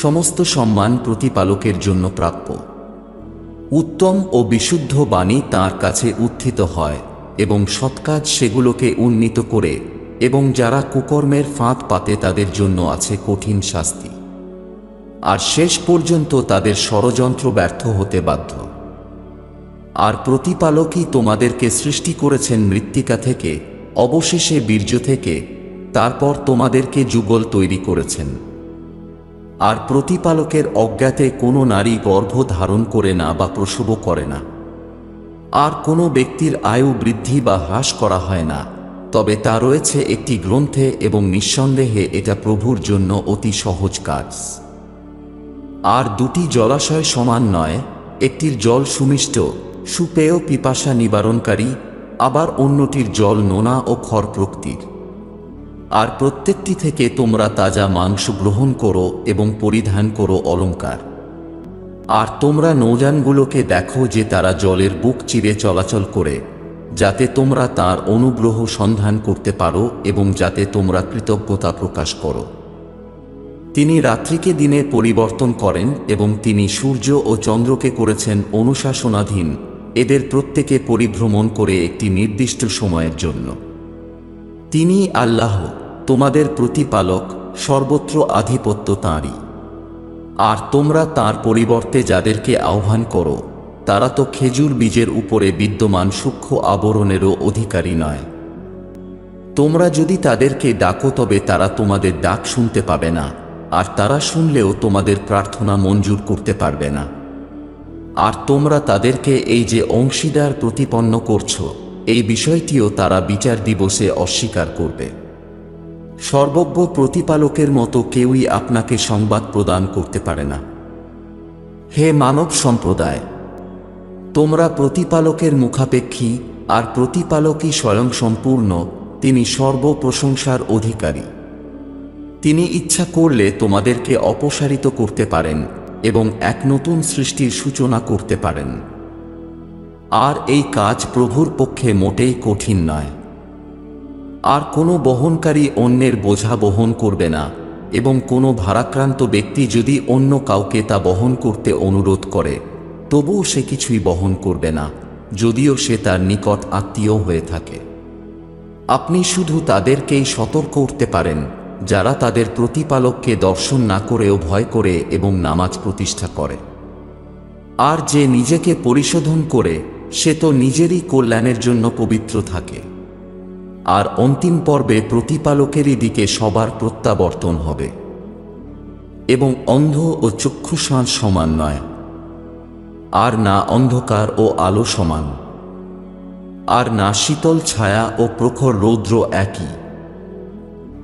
সমস্ত সম্মান প্রতিপালকের জন্য প্রাপ্য। উত্তম ও বিশুদ্ধ বাণী তাঁর কাছে উত্থিত হয় এবং সৎকাজ সেগুলোকে উন্নীত করে, এবং যারা কুকর্মের ফাঁদ পাতে তাদের জন্য আছে কঠিন শাস্তি। আর শেষ পর্যন্ত তাদের ষড়যন্ত্র ব্যর্থ হতে বাধ্য। আর প্রতিপালকই তোমাদেরকে সৃষ্টি করেছেন মৃত্তিকা থেকে, অবশেষে বীর্য থেকে, তারপর তোমাদেরকে যুগল তৈরি করেছেন। আর প্রতিপালকের অজ্ঞাতে কোনো নারী গর্ভ ধারণ করে না বা প্রসবও করে না। আর কোনো ব্যক্তির আয়ু বৃদ্ধি বা হ্রাস করা হয় না, তবে তা রয়েছে একটি গ্রন্থে, এবং নিঃসন্দেহে এটা প্রভুর জন্য অতি সহজ কাজ। আর দুটি জলাশয় সমান নয়, একটির জল সুমিষ্ট সুপেয় পিপাসা নিবারণকারী, আবার অন্যটির জল নোনা ও খর প্রকৃতির। আর প্রত্যেকটি থেকে তোমরা তাজা মাংস গ্রহণ করো এবং পরিধান করো অলংকার। আর তোমরা নৌযানগুলোকে দেখো যে তারা জলের বুক চিরে চলাচল করে, যাতে তোমরা তার অনুগ্রহ সন্ধান করতে পারো এবং যাতে তোমরা কৃতজ্ঞতা প্রকাশ করো। তিনি রাত্রিকে দিনে পরিবর্তন করেন এবং তিনি সূর্য ও চন্দ্রকে করেছেন অনুশাসনাধীন, এদের প্রত্যেকে পরিভ্রমণ করে একটি নির্দিষ্ট সময়ের জন্য। তিনি আল্লাহ তোমাদের প্রতিপালক, সর্বত্র আধিপত্য তাঁরই। আর তোমরা তার পরিবর্তে যাদেরকে আহ্বান করো, তারা তো খেজুর বীজের উপরে বিদ্যমান সূক্ষ্ম আবরণেরও অধিকারী নয়। তোমরা যদি তাদেরকে ডাকো তবে তারা তোমাদের ডাক শুনতে পাবে না, আর তারা শুনলেও তোমাদের প্রার্থনা মঞ্জুর করতে পারবে না। আর তোমরা তাদেরকে এই যে অংশীদার প্রতিপন্ন করছো, এই বিষয়টিও তারা বিচার দিবসে অস্বীকার করবে। সর্বজ্ঞ প্রতিপালকের মতো কেউই আপনাকে সংবাদ প্রদান করতে পারে না। হে মানব সম্প্রদায়, তোমরা প্রতিপালকের মুখাপেক্ষী, আর প্রতিপালকই স্বয়ং সম্পূর্ণ, তিনি সর্বপ্রশংসার অধিকারী। তিনি ইচ্ছা করলে তোমাদেরকে অপসারিত করতে পারেন এবং এক নতুন সৃষ্টির সূচনা করতে পারেন। আর এই কাজ প্রভুর পক্ষে মোটেই কঠিন নয়। আর কোনো বহনকারী অন্যের বোঝা বহন করবে না, এবং কোনো ভারাক্রান্ত ব্যক্তি যদি অন্য কাউকে তা বহন করতে অনুরোধ করে, তবুও সে কিছুই বহন করবে না, যদিও সে তার নিকট আত্মীয় হয়ে থাকে। আপনি শুধু তাদেরকেই সতর্ক করতে পারেন যারা তাদের প্রতিপালককে দর্শন না করেও ভয় করে এবং নামাজ প্রতিষ্ঠা করে। আর যে নিজেকে পরিশোধন করে, সে তো নিজেরই কল্যাণের জন্য পবিত্র থাকে। আর অন্তিম পর্বে প্রতিপালকেরই দিকে সবার প্রত্যাবর্তন হবে। এবং অন্ধ ও চক্ষুষাণ সমান নয়, আর না অন্ধকার ও আলো সমান, আর না শীতল ছায়া ও প্রখর রৌদ্র একই,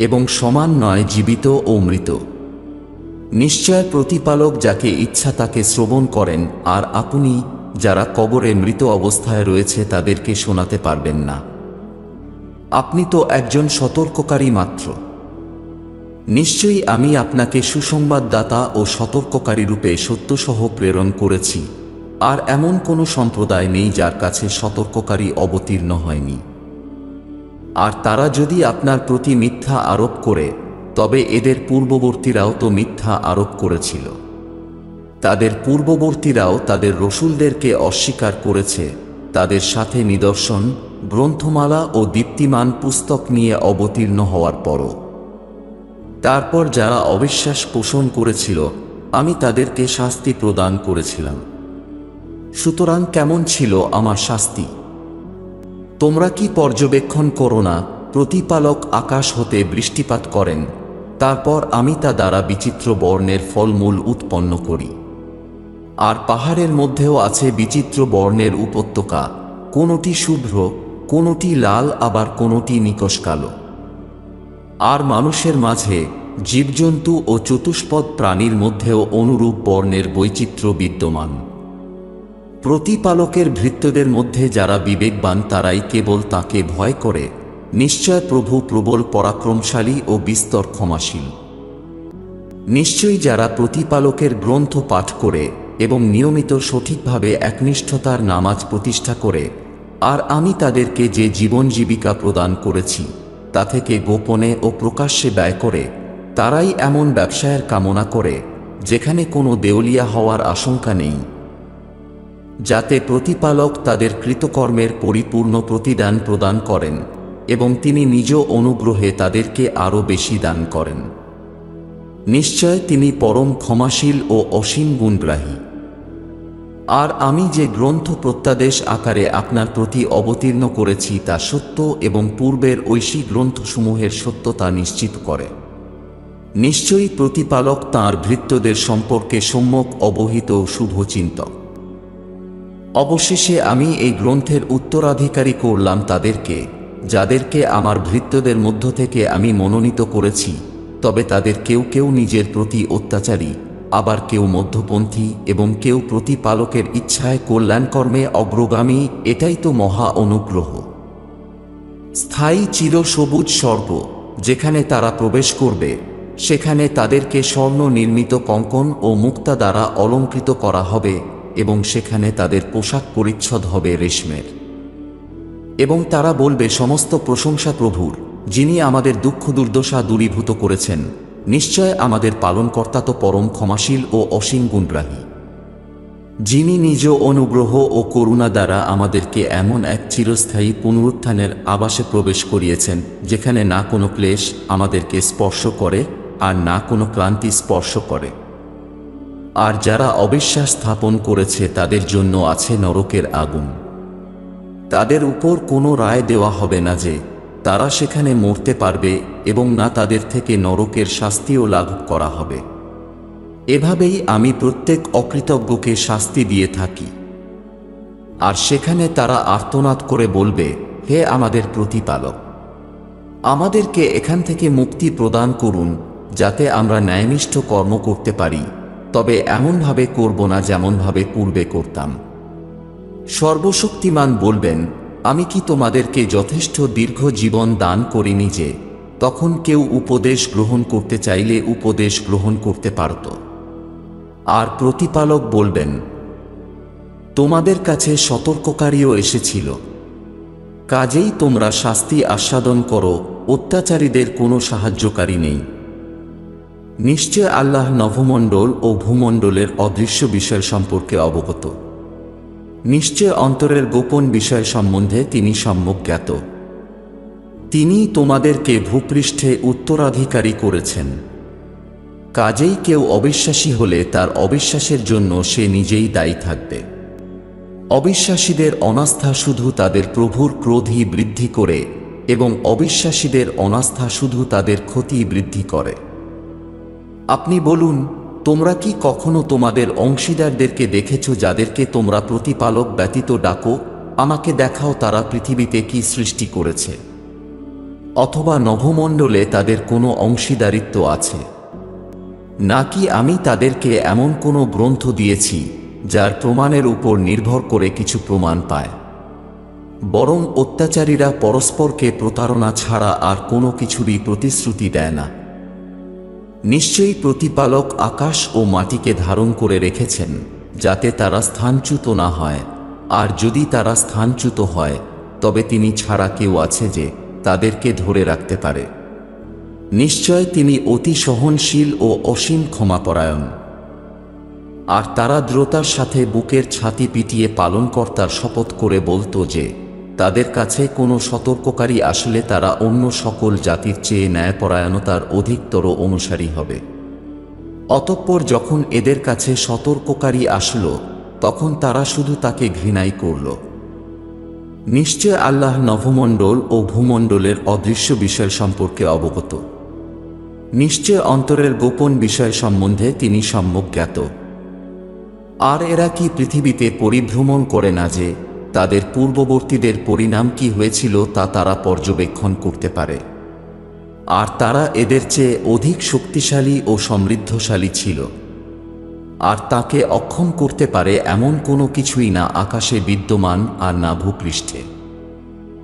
এবং সমান নয় জীবিত ও মৃত। নিশ্চয় প্রতিপালক যাকে ইচ্ছা তাকে শ্রবণ করেন, আর আপনি যারা কবরে মৃত অবস্থায় রয়েছে তাদেরকে শোনাতে পারবেন না। আপনি তো একজন সতর্ককারী মাত্র। নিশ্চয়ই আমি আপনাকে সুসংবাদদাতা ও সতর্ককারী রূপে সত্যসহ প্রেরণ করেছি, আর এমন কোনো সম্প্রদায় নেই যার কাছে সতর্ককারী অবতীর্ণ হয়নি। আর তারা যদি আপনার প্রতি মিথ্যা আরোপ করে, তবে এদের পূর্ববর্তীরাও তো মিথ্যা আরোপ করেছিল। তাদের পূর্ববর্তীরাও তাদের রসূলদেরকে অস্বীকার করেছে, তাদের সাথে নিদর্শন, গ্রন্থমালা ও দীপ্তিমান পুস্তক নিয়ে অবতীর্ণ হওয়ার পরও। তারপর যারা অবিশ্বাস পোষণ করেছিল, আমি তাদেরকে শাস্তি প্রদান করেছিলাম। সুতরাং কেমন ছিল আমার শাস্তি? তোমরা কি পর্যবেক্ষণ করো না, প্রতিপালক আকাশ হতে বৃষ্টিপাত করেন, তারপর আমি তা দ্বারা বিচিত্র বর্ণের ফলমূল উৎপন্ন করি। আর পাহাড়ের মধ্যেও আছে বিচিত্র বর্ণের উপত্যকা, কোনোটি শুভ্র, কোনোটি লাল, আবার কোনোটি নিকষ কালো। আর মানুষের মাঝে, জীবজন্তু ও চতুষ্পদ প্রাণীর মধ্যেও অনুরূপ বর্ণের বৈচিত্র্য বিদ্যমান। প্রতিপালকের ভৃত্যদের মধ্যে যারা বিবেকবান তারাই কেবল তাকে ভয় করে। নিশ্চয় প্রভু প্রবল পরাক্রমশালী ও বিস্তর ক্ষমাশীল। নিশ্চয়ই যারা প্রতিপালকের গ্রন্থ পাঠ করে এবং নিয়মিত সঠিকভাবে একনিষ্ঠতার নামাজ প্রতিষ্ঠা করে, আর আমি তাদেরকে যে জীবন জীবিকা প্রদান করেছি তা থেকে গোপনে ও প্রকাশ্যে ব্যয় করে তারাই এমন ব্যবসায়ের কামনা করে যেখানে কোনো দেউলিয়া হওয়ার আশঙ্কা নেই, যাতে প্রতিপালক তাদের কৃতকর্মের পরিপূর্ণ প্রতিদান প্রদান করেন এবং তিনি নিজ অনুগ্রহে তাদেরকে আরও বেশি দান করেন। নিশ্চয় তিনি পরম ক্ষমাশীল ও অসীম গুণগ্রাহী। আর আমি যে গ্রন্থ প্রত্যাদেশ আকারে আপনার প্রতি অবতীর্ণ করেছি তা সত্য এবং পূর্বের ঐশী গ্রন্থসমূহের সত্যতা নিশ্চিত করে। নিশ্চয়ই প্রতিপালক তাঁর ভৃত্যদের সম্পর্কে সম্যক অবহিত শুভচিন্তক। অবশেষে আমি এই গ্রন্থের উত্তরাধিকারী করলাম তাদেরকে, যাদেরকে আমার ভৃত্যদের মধ্য থেকে আমি মনোনীত করেছি, তবে তাদের কেউ কেউ নিজের প্রতি অত্যাচারী, আবার কেউ মধ্যপন্থী এবং কেউ প্রতিপালকের ইচ্ছায় কল্যাণকর্মে অগ্রগামী। এটাই তো মহা অনুগ্রহ। স্থায়ী চিরসবুজ স্বর্গ যেখানে তারা প্রবেশ করবে, সেখানে তাদেরকে স্বর্ণ নির্মিত কঙ্কন ও মুক্তা দ্বারা অলঙ্কৃত করা হবে এবং সেখানে তাদের পোশাক পরিচ্ছদ হবে রেশমের। এবং তারা বলবে, সমস্ত প্রশংসা প্রভুর, যিনি আমাদের দুঃখ দুর্দশা দূরীভূত করেছেন। নিশ্চয় আমাদের পালনকর্তা তো পরম ক্ষমাশীল ও অসীম গুণগ্রাহী, যিনি নিজ অনুগ্রহ ও করুণা দ্বারা আমাদেরকে এমন এক চিরস্থায়ী পুনরুত্থানের আবাসে প্রবেশ করিয়েছেন, যেখানে না কোনো ক্লেশ আমাদেরকে স্পর্শ করে আর না কোনো ক্লান্তি স্পর্শ করে। আর যারা অবিশ্বাস স্থাপন করেছে তাদের জন্য আছে নরকের আগুন। তাদের উপর কোনো রায় দেওয়া হবে না যে তারা সেখানে মরতে পারবে, এবং না তাদের থেকে নরকের শাস্তিও লাভ করা হবে। এভাবেই আমি প্রত্যেক অকৃতজ্ঞকে শাস্তি দিয়ে থাকি। আর সেখানে তারা আর্তনাদ করে বলবে, হে আমাদের প্রতিপালক, আমাদেরকে এখান থেকে মুক্তি প্রদান করুন, যাতে আমরা ন্যায়নিষ্ঠ কর্ম করতে পারি, তবে এমনভাবে করব না যেমনভাবে পূর্বে করতাম। সর্বশক্তিমান বলবেন, আমি কি তোমাদেরকে যথেষ্ট দীর্ঘ জীবন দান করিনি যে তখন কেউ উপদেশ গ্রহণ করতে চাইলে উপদেশ গ্রহণ করতে পারত? আর প্রতিপালক বলবেন, তোমাদের কাছে সতর্ককারীও এসেছিল, কাজেই তোমরা শাস্তি আস্বাদন করো, অত্যাচারীদের কোনো সাহায্যকারী নেই। নিশ্চয় আল্লাহ নভমণ্ডল ও ভূমণ্ডলের অদৃশ্য বিষয় সম্পর্কে অবগত। নিশ্চয় অন্তরের গোপন বিষয় সম্বন্ধে তিনি সম্যক জ্ঞাত। তিনি তোমাদেরকে ভূপৃষ্ঠে উত্তরাধিকারী করেছেন। কাজেই কেউ অবিশ্বাসী হলে তার অবিশ্বাসের জন্য সে নিজেই দায়ী থাকবে। অবিশ্বাসীদের অনাস্থা শুধু তাদের প্রভুর ক্রোধই বৃদ্ধি করে, এবং অবিশ্বাসীদের অনাস্থা শুধু তাদের ক্ষতি বৃদ্ধি করে। আপনি বলুন, তোমরা কি কখনো তোমাদের অংশীদারদেরকে দেখেছ যাদেরকে তোমরা প্রতিপালক ব্যতীত ডাকো, আমাকে দেখাও তারা পৃথিবীতে কি সৃষ্টি করেছে? অথবা নভমণ্ডলে তাদের কোনো অংশীদারিত্ব আছে? নাকি আমি তাদেরকে এমন কোনো গ্রন্থ দিয়েছি যার প্রমাণের উপর নির্ভর করে কিছু প্রমাণ পায়? বরং অত্যাচারীরা পরস্পরকে প্রতারণা ছাড়া আর কোনো কিছুরই প্রতিশ্রুতি দেয় না। নিশ্চয়ই প্রতিপালক আকাশ ও মাটিকে ধারণ করে রেখেছেন, যাতে তারা স্থানচ্যুত না হয়, আর যদি তারা স্থানচ্যুত হয় তবে তিনি ছাড়া কেউ আছে যে তাদেরকে ধরে রাখতে পারে। নিশ্চয় তিনি অতি সহনশীল ও অসীম ক্ষমাপরায়ণ। আর তারা দ্রুততার সাথে বুকের ছাতি পিটিয়ে পালনকর্তার শপথ করে বলতো যে তাদের কাছে কোনো সতর্ককারী আসলে তারা অন্য সকল জাতির চেয়ে ন্যায়পরায়ণতার অধিকতর অনুসারী হবে। অতঃপর যখন এদের কাছে সতর্ককারী আসলো, তখন তারা শুধু তাকে ঘৃণাই করল। নিশ্চয় আল্লাহ নভমণ্ডল ও ভূমণ্ডলের অদৃশ্য বিষয় সম্পর্কে অবগত। নিশ্চয় অন্তরের গোপন বিষয় সম্বন্ধে তিনি সম্যক জ্ঞাত। আর এরা কি পৃথিবীতে পরিভ্রমণ করে না যে তাদের পূর্ববর্তীদের পরিণাম কি হয়েছিল তা তারা পর্যবেক্ষণ করতে পারে? আর তারা এদের চেয়ে অধিক শক্তিশালী ও সমৃদ্ধশালী ছিল। আর তাকে অক্ষম করতে পারে এমন কোনো কিছুই না আকাশে বিদ্যমান আর না ভূপৃষ্ঠে।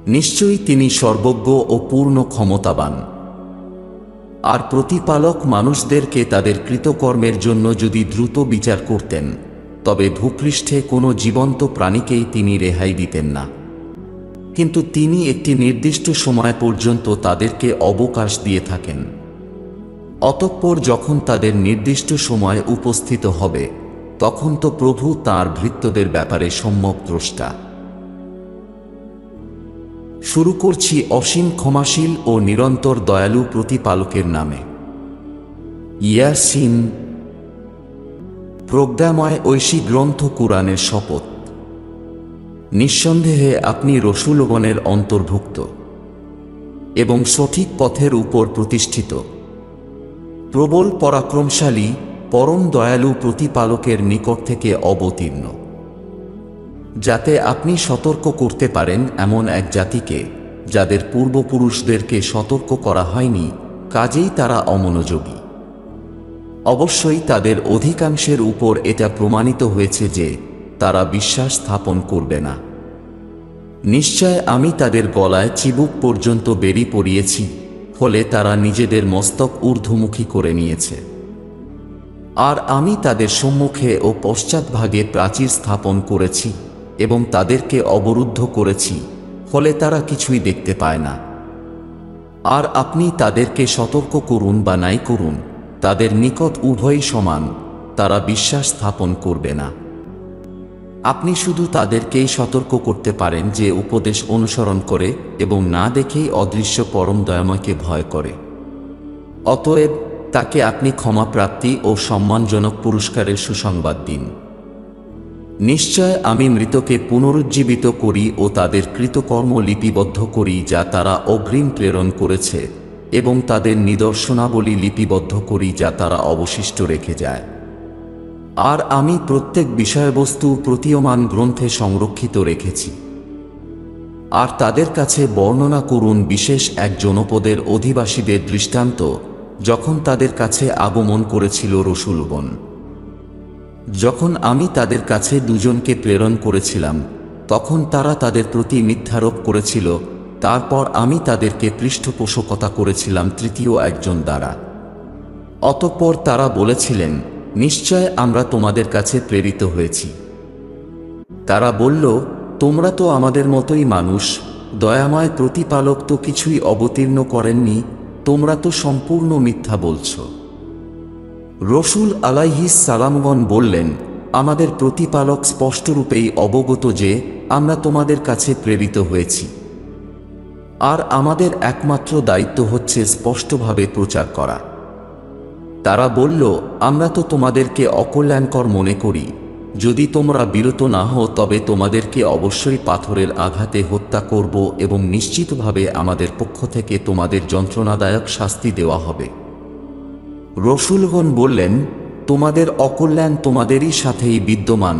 নিশ্চয়ই তিনি সর্বজ্ঞ ও পূর্ণ ক্ষমতাবান। আর প্রতিপালক মানুষদেরকে তাদের কৃতকর্মের জন্য যদি দ্রুত বিচার করতেন, তবে ভূপৃষ্ঠে কোনো জীবন্ত প্রাণীকেই তিনি রেহাই দিতেন না। কিন্তু তিনি একটি নির্দিষ্ট সময় পর্যন্ত তাদেরকে অবকাশ দিয়ে থাকেন। অতঃপর যখন তাদের নির্দিষ্ট সময় উপস্থিত হবে, তখন তো প্রভু তাঁর ভৃত্যদের ব্যাপারে সম্যক দ্রষ্টা। শুরু করছি অসীম ক্ষমাশীল ও নিরন্তর দয়ালু প্রতিপালকের নামে। ইয়াসিন। প্রজ্ঞাময় ঐশী গ্রন্থ কুরআনের শপথ। নিঃসন্দেহে আপনি রসূলগণের অন্তর্ভুক্ত এবং সঠিক পথের উপর প্রতিষ্ঠিত, প্রবল পরাক্রমশালী, পরম দয়ালু প্রতিপালকের নিকট থেকে অবতীর্ণ, যাতে আপনি সতর্ক করতে পারেন এমন এক জাতিকে যাদের পূর্বপুরুষদেরকে সতর্ক করা হয়নি, কাজেই তারা অমনোযোগী। অবশ্যই তাদের অধিকাংশের উপর এটা প্রমাণিত হয়েছে যে তারা বিশ্বাস স্থাপন করবে না। নিশ্চয় আমি তাদের গলায় চিবুক পর্যন্ত বেড়ি পরিয়েছি, ফলে তারা নিজেদের মস্তক ঊর্ধ্বমুখী করে নিয়েছে। আর আমি তাদের সম্মুখে ও পশ্চাৎভাগে প্রাচীর স্থাপন করেছি এবং তাদেরকে অবরুদ্ধ করেছি, ফলে তারা কিছুই দেখতে পায় না। আর আপনি তাদেরকে সতর্ক করুন বা নাই করুন, তাদের নিকট উভয়ই সমান, তারা বিশ্বাস স্থাপন করবে না। আপনি শুধু তাদেরকেই সতর্ক করতে পারেন যে উপদেশ অনুসরণ করে এবং না দেখেই অদৃশ্য পরম দয়াময়কে ভয় করে। অতএব তাকে আপনি ক্ষমাপ্রাপ্তি ও সম্মানজনক পুরস্কারের সুসংবাদ দিন। নিশ্চয় আমি মৃতকে পুনরুজ্জীবিত করি ও তাদের কৃতকর্ম লিপিবদ্ধ করি যা তারা অগ্রিম প্রেরণ করেছে, এবং তাদের নিদর্শনাবলী লিপিবদ্ধ করি যা তারা অবশিষ্ট রেখে যায়। আর আমি প্রত্যেক বিষয়বস্তু প্রতীয়মান গ্রন্থে সংরক্ষিত রেখেছি। আর তাদের কাছে বর্ণনা করুন বিশেষ এক জনপদের অধিবাসীদের দৃষ্টান্ত, যখন তাদের কাছে আগমন করেছিল রসূলগণ। যখন আমি তাদের কাছে দুজনকে প্রেরণ করেছিলাম, তখন তারা তাদের প্রতি মিথ্যারোপ করেছিল। তারপর আমি তাদেরকে পৃষ্ঠপোষকতা করেছিলাম তৃতীয় একজন দ্বারা। অতঃপর তারা বলেছিলেন, নিশ্চয় আমরা তোমাদের কাছে প্রেরিত হয়েছি। তারা বলল, তোমরা তো আমাদের মতোই মানুষ, দয়াময় প্রতিপালক তো কিছুই অবতীর্ণ করেননি, তোমরা তো সম্পূর্ণ মিথ্যা বলছ। রসূল আলাইহিস সালামগণ বললেন, আমাদের প্রতিপালক স্পষ্টরূপেই অবগত যে আমরা তোমাদের কাছে প্রেরিত হয়েছি, আর আমাদের একমাত্র দায়িত্ব হচ্ছে স্পষ্টভাবে প্রচার করা। তারা বলল, আমরা তো তোমাদেরকে অকল্যাণকর মনে করি, যদি তোমরা বিরত না হও তবে তোমাদেরকে অবশ্যই পাথরের আঘাতে হত্যা করব এবং নিশ্চিতভাবে আমাদের পক্ষ থেকে তোমাদের যন্ত্রণাদায়ক শাস্তি দেওয়া হবে। রসূলগণ বললেন, তোমাদের অকল্যাণ তোমাদেরই সাথেই বিদ্যমান,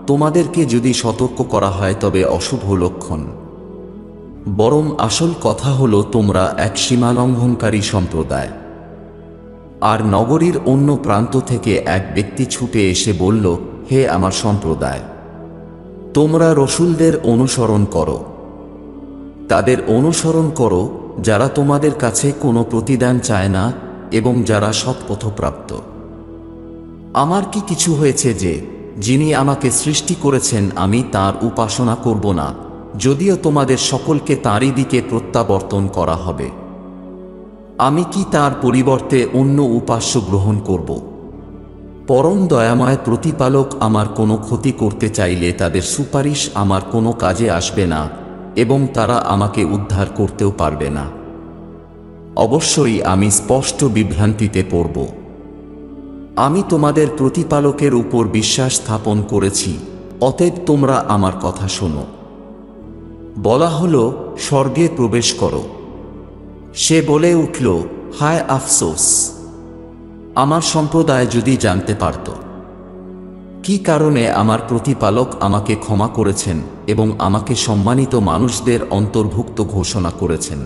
তোমাদেরকে যদি সতর্ক করা হয় তবে অশুভ লক্ষণ। বরং আসল কথা হলো তোমরা এক সীমালঙ্ঘনকারী সম্প্রদায়। আর নগরীর অন্য প্রান্ত থেকে এক ব্যক্তি ছুটে এসে বলল, হে আমার সম্প্রদায়, তোমরা রসূলদের অনুসরণ করো। তাদের অনুসরণ করো যারা তোমাদের কাছে কোনো প্রতিদান চায় না এবং যারা সৎপথপ্রাপ্ত। আমার কি কিছু হয়েছে যে যিনি আমাকে সৃষ্টি করেছেন আমি তাঁর উপাসনা করব না, যদিও তোমাদের সকলকে তাঁরই দিকে প্রত্যাবর্তন করা হবে? আমি কি তার পরিবর্তে অন্য উপাস্য গ্রহণ করব? পরম দয়াময় প্রতিপালক আমার কোনো ক্ষতি করতে চাইলে তাদের সুপারিশ আমার কোনো কাজে আসবে না এবং তারা আমাকে উদ্ধার করতেও পারবে না। অবশ্যই আমি স্পষ্ট বিভ্রান্তিতে পড়ব। আমি তোমাদের প্রতিপালকের উপর বিশ্বাস স্থাপন করেছি, অতএব তোমরা আমার কথা শোনো। বলা হলো, স্বর্গে প্রবেশ করো। সে বলে উঠল, হায় আফসোস! আমার সম্প্রদায় যদি জানতে পারত কি কারণে আমার প্রতিপালক আমাকে ক্ষমা করেছেন এবং আমাকে সম্মানিত মানুষদের অন্তর্ভুক্ত ঘোষণা করেছেন।